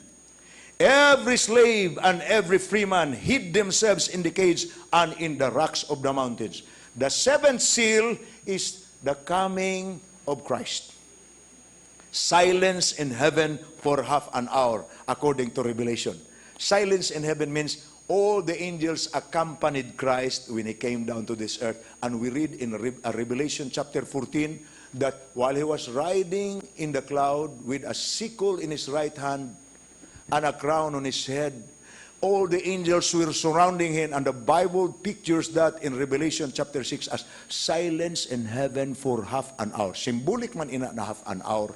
every slave and every free man hid themselves in the caves and in the rocks of the mountains. The 7th seal is the coming of Christ. Silence in heaven for half an hour, according to Revelation. Silence in heaven means all the angels accompanied Christ when he came down to this earth. And we read in Revelation chapter 14 that while he was riding in the cloud with a sickle in his right hand and a crown on his head, all the angels were surrounding him, and the Bible pictures that in Revelation chapter 6 as silence in heaven for half an hour. Symbolic man ina na half an hour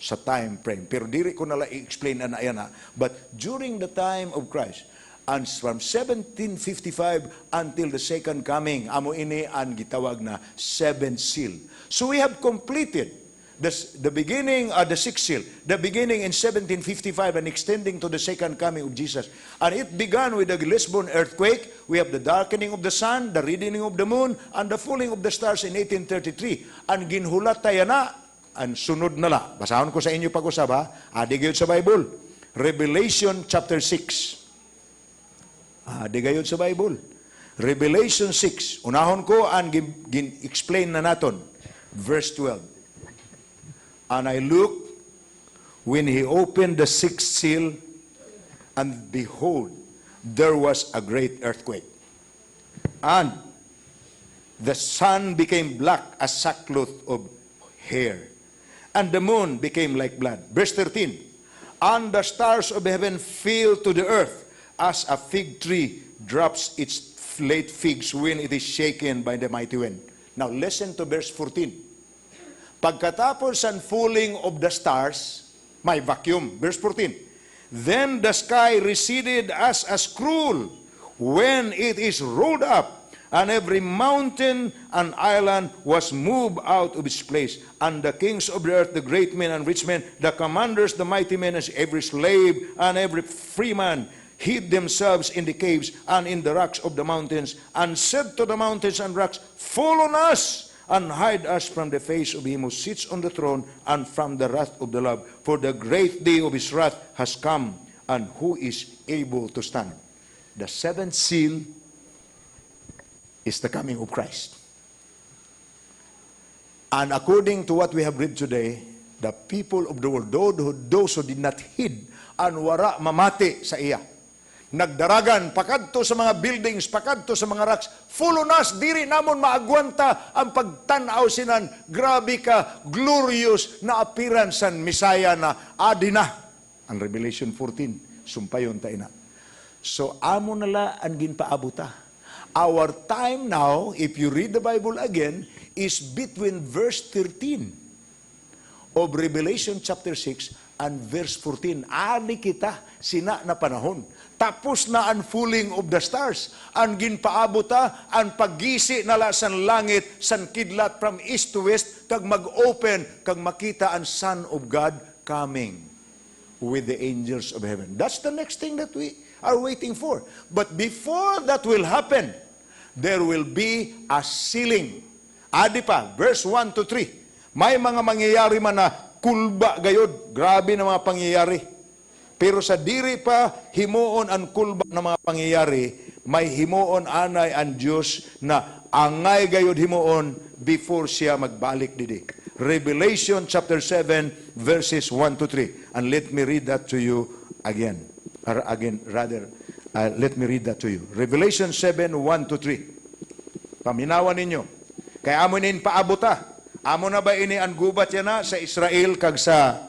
sa time frame. Pero diri ko nala i-explain na yan. But during the time of Christ, and from 1755 until the second coming, amo ini ang gitawag na seventh seal. So we have completed the beginning, the sixth seal, the beginning in 1755 and extending to the second coming of Jesus. And it began with the Lisbon earthquake. We have the darkening of the sun, the reddening of the moon, and the falling of the stars in 1833. And ginhulat tayo na, ang sunod na la. Basahon ko sa inyo pag-usap ha. Adigayod sa Bible. Revelation chapter 6. Adigayod sa Bible. Revelation 6. Unahon ko ang gin-explain na naton. Verse 12. And I looked when he opened the sixth seal, and behold, there was a great earthquake. And the sun became black as sackcloth of hair, and the moon became like blood. Verse 13. And the stars of heaven fell to the earth, as a fig tree drops its late figs when it is shaken by the mighty wind. Now listen to verse 14. Pagkatapos ang falling of the stars, may vacuum. Verse 14. Then the sky receded as a scroll when it is rolled up, and every mountain and island was moved out of its place. And the kings of the earth, the great men and rich men, the commanders, the mighty men, every slave and every free man, hid themselves in the caves and in the rocks of the mountains, and said to the mountains and rocks, fall on us, and hide us from the face of him who sits on the throne, and from the wrath of the Lamb. For the great day of his wrath has come, and who is able to stand? The seventh seal is the coming of Christ. And according to what we have read today, the people of the world, those who did not heed, and wara mamati sa iya, nagdaragan, pakadto sa mga buildings, pakadto sa mga rocks, full on us, diri namon maagwanta ang pagtanaw sinan, grabe ka, glorious na appearance san Misaya na adina. Ang Revelation 14, sumpayon tayo na. So, amo nala ang ginpaabuta. Our time now, if you read the Bible again, is between verse 13 of Revelation chapter 6 and verse 14. Ani kita, sina na panahon. Tapos na ang falling of the stars. Ang ginpaabota, ang paggisi nala san langit, san kidlat from east to west, kag mag-open, kag makita ang Son of God coming with the angels of heaven. That's the next thing that we are waiting for. But before that will happen, there will be a sealing. Adi pa, verse 1 to 3. May mga mangyayari man na kulba gayod. Grabe na mga pangyayari. Pero sa diri pa himuon ang kulba na mga pangyayari, may himuon anay ang Diyos na angay gayod himuon before siya magbalik didi. Revelation chapter 7 verses 1 to 3. And let me read that to you again. Let me read that to you. Revelation 7, 1 to 3. Paminawan ninyo. Kaya amo nin paabuta. Amo na ba ini ang gubat yan na sa Israel kag sa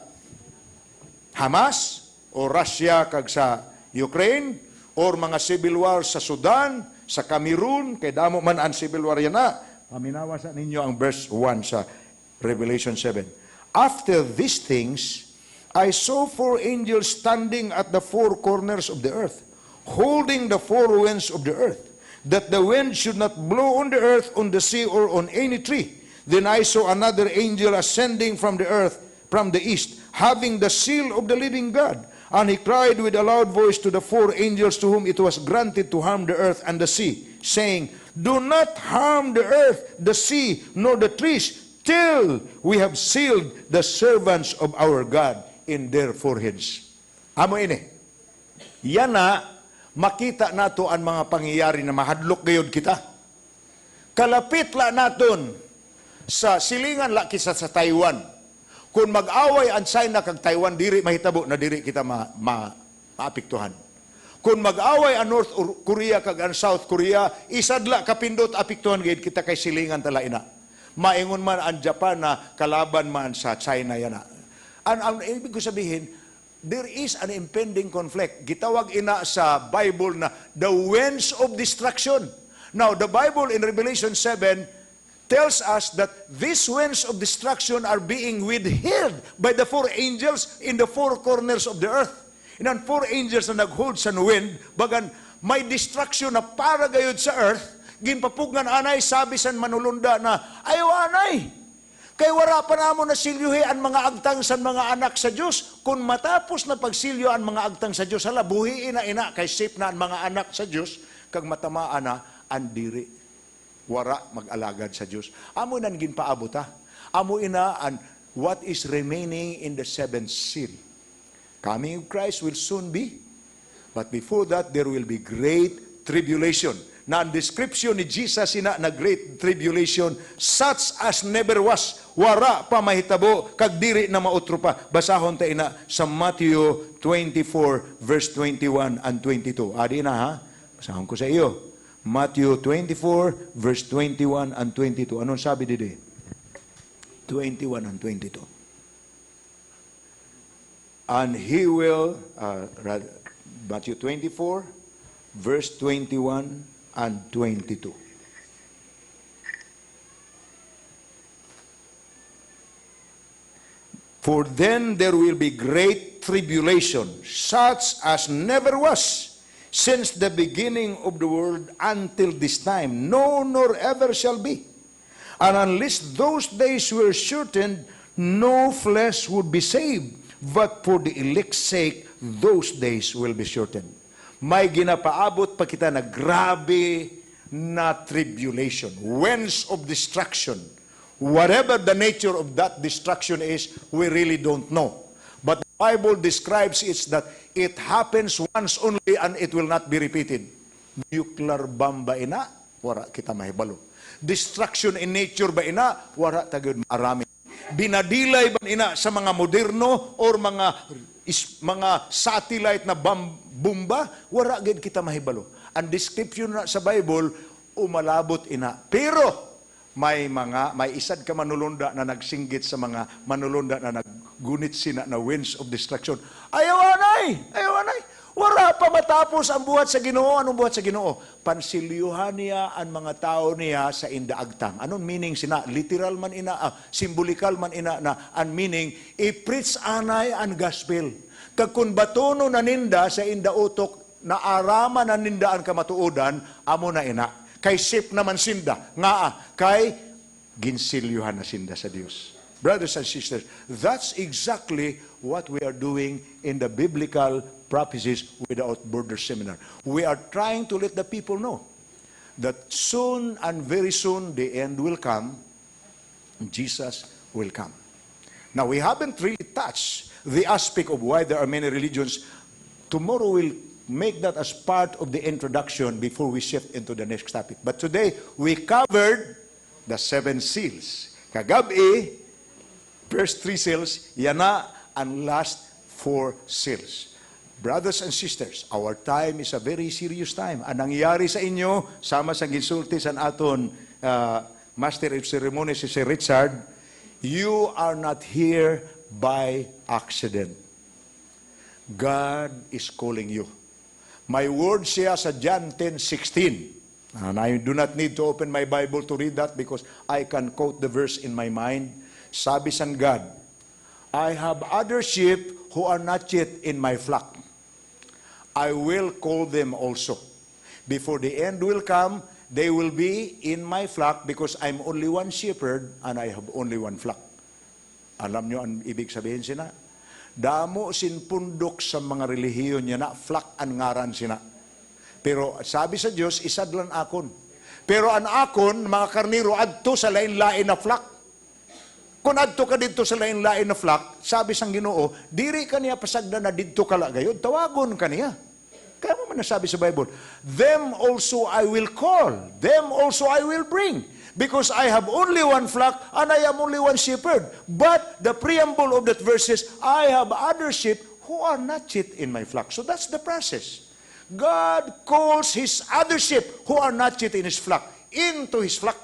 Hamas? O Russia kag sa Ukraine? Or mga civil war sa Sudan, sa Cameroon? Kay damo man ang civil war yan na. Paminawa sa ninyo ang verse 1 sa Revelation 7. After these things, I saw four angels standing at the four corners of the earth, holding the four winds of the earth, that the wind should not blow on the earth, on the sea, or on any tree. Then I saw another angel ascending from the earth, from the east, having the seal of the living God. And he cried with a loud voice to the four angels to whom it was granted to harm the earth and the sea, saying, do not harm the earth, the sea, nor the trees, till we have sealed the servants of our God in their foreheads. Amo ini. Yan na, makita nato ang mga pangyayari na mahadlok gayod kita. Kalapit la naton sa silingan la kisa sa Taiwan. Kung mag-away ang China kag Taiwan, diri mahitabo na diri kita maapektuhan. Kung mag-away ang North Korea kag ang South Korea, isadla kapindot apiktuhan gid kita kay silingan tala ina. Maingon man ang Japan na kalaban man sa China yana. Ang ibig ko sabihin, there is an impending conflict. Gitawag ina sa Bible na the winds of destruction. Now, the Bible in Revelation 7 tells us that these winds of destruction are being withheld by the four angels in the four corners of the earth. And ang four angels na nag-hold sa wind, bagan may destruction na para gayud sa earth, ginpapugngan anay, sabi san manulunda na, ayaw anay, kay wala pa namo na silyuhi ang mga agtang sa mga anak sa Diyos. Kung matapos na pagsilyo ang mga agtang sa Diyos, hala, buhiin na ina, kay safe na ang mga anak sa Diyos, kag matamaan na ang diri. Wara mag-alagad sa Diyos. Amo nan ginpaabot ha. Amo ina and what is remaining in the seventh seal. Coming of Christ will soon be, but before that there will be great tribulation. Na ang description ni Jesus ina na great tribulation such as never was. Wara pa mahitabo kag diri na mautro pa. Basahon ta ina sa Matthew 24 verse 21 and 22. Adi na ha. Basahon ko sa iyo. Matthew 24 verse 21 and 22. Anong sabi dito? 21 and 22. And he will, Matthew 24 verse 21 and 22. For then there will be great tribulation, such as never was, since the beginning of the world until this time, no, nor ever shall be. And unless those days were shortened, no flesh would be saved. But for the elect's sake, those days will be shortened. May ginapaabot pa kita na grabe na tribulation, winds of destruction. Whatever the nature of that destruction is, we really don't know. But the Bible describes it that it happens once only and it will not be repeated. Nuclear bomb ba ina? Wara kita mahibalo. Destruction in nature ba ina? Wara tagod marami. Binadilay ba ina sa mga moderno or mga satellite na bomba? Wara gid kita mahibalo. Ang description na sa Bible umalabot ina. Pero may isad ka manulunda na nagsinggit sa mga manulunda na naggunit sina na winds of destruction. Ayaw anay! Wala pa matapos ang buhat sa Ginoo. Anong buhat sa Ginoo? Pansilyuhan niya ang mga tao niya sa indaagtang. Anong meaning sina? Literal man ina, symbolikal man ina na ang meaning, i-preach anay ang gospel. Kag kun batono na ninda sa indautok, na arama na ninda ang kamatuodan, amo na ina. Kay sip naman sinda, kay ginsilyuhan na sinda sa Dios. Brothers and sisters, that's exactly what we are doing in the biblical prophecies without border seminar. We are trying to let the people know that soon and very soon the end will come, Jesus will come. Now, we haven't really touched the aspect of why there are many religions. Tomorrow we'll make that as part of the introduction before we shift into the next topic. But today, we covered the 7 seals. Kagabi, first 3 seals, yana ang last 4 seals. Brothers and sisters, our time is a very serious time. Ang nangyari sa inyo, sama sa ginsulti sa aton Master of Ceremonies si Sir Richard, you are not here by accident. God is calling you. My word siya sa John 10:16. And I do not need to open my Bible to read that because I can quote the verse in my mind. Sabi san God, I have other sheep who are not yet in my flock. I will call them also. Before the end will come, they will be in my flock because I'm only one shepherd and I have only one flock. Alam nyo ang ibig sabihin sina? Damo sin pundok sa mga relihiyon niya na flock ang ngaran sina. Pero sabi sa Diyos, isadlan akon. Pero ang akon, mga karniro, adto sa lain-lain na flock. Kung adto ka dito sa lain-lain na flock, sabi sang Ginoo, diri ka niya pasagda na dito ka lagayod, tawagon ka niya. Kaya mo man nasabi sa Bible, them also I will call, them also I will bring, because I have only one flock and I am only one shepherd. But the preamble of that verse says, I have other sheep who are not yet in my flock. So that's the process. God calls His other sheep who are not yet in His flock into His flock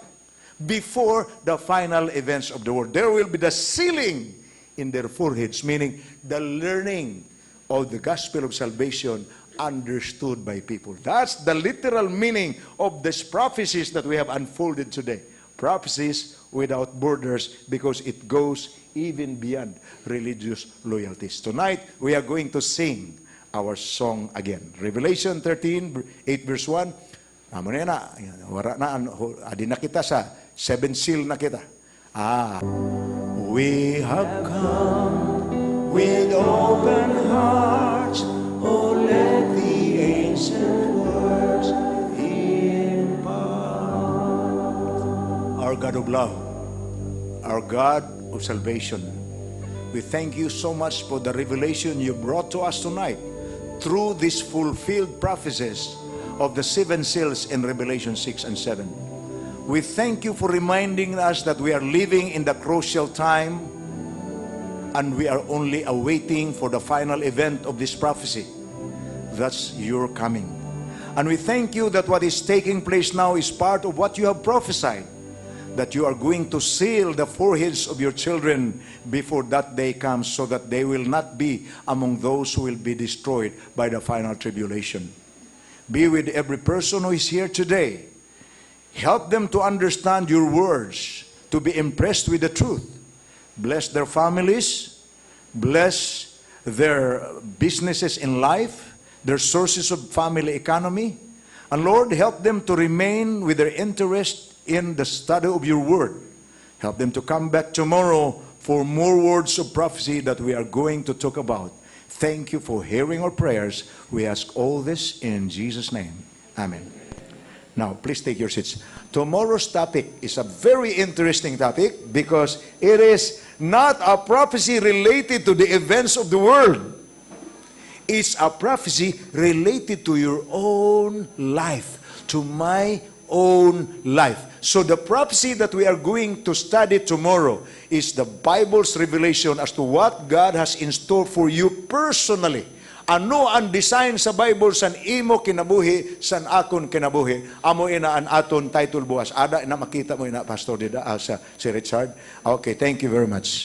before the final events of the world. There will be the sealing in their foreheads, meaning the learning of the gospel of salvation understood by people. That's the literal meaning of these prophecies that we have unfolded today. Prophecies without borders, because it goes even beyond religious loyalties. Tonight, we are going to sing our song again. Revelation 13, 8 verse 1. Amo na, wala na, adi na kita sa 7 seal na kita. We have come with open hearts, oh let the ancient words impart. Our God of love, our God of salvation, we thank you so much for the revelation you brought to us tonight through these fulfilled prophecies of the 7 seals in Revelation 6 and 7. We thank you for reminding us that we are living in the crucial time and we are only awaiting for the final event of this prophecy. That's your coming. And we thank you that what is taking place now is part of what you have prophesied, that you are going to seal the foreheads of your children before that day comes, so that they will not be among those who will be destroyed by the final tribulation. Be with every person who is here today. Help them to understand your words, to be impressed with the truth. Bless their families, bless their businesses in life, their sources of family economy. And Lord, help them to remain with their interest in the study of your word. Help them to come back tomorrow for more words of prophecy that we are going to talk about. Thank you for hearing our prayers. We ask all this in Jesus' name. Amen. Now, please take your seats. Tomorrow's topic is a very interesting topic because it is not a prophecy related to the events of the world. It's a prophecy related to your own life, to my own life. So the prophecy that we are going to study tomorrow is the Bible's revelation as to what God has in store for you personally. Ano ang design sa Bible san imo kinabuhi, san akon kinabuhi. Amo ina an aton title bukas. Ada na makita mo ina Pastor Dida sa si Richard. Okay, thank you very much.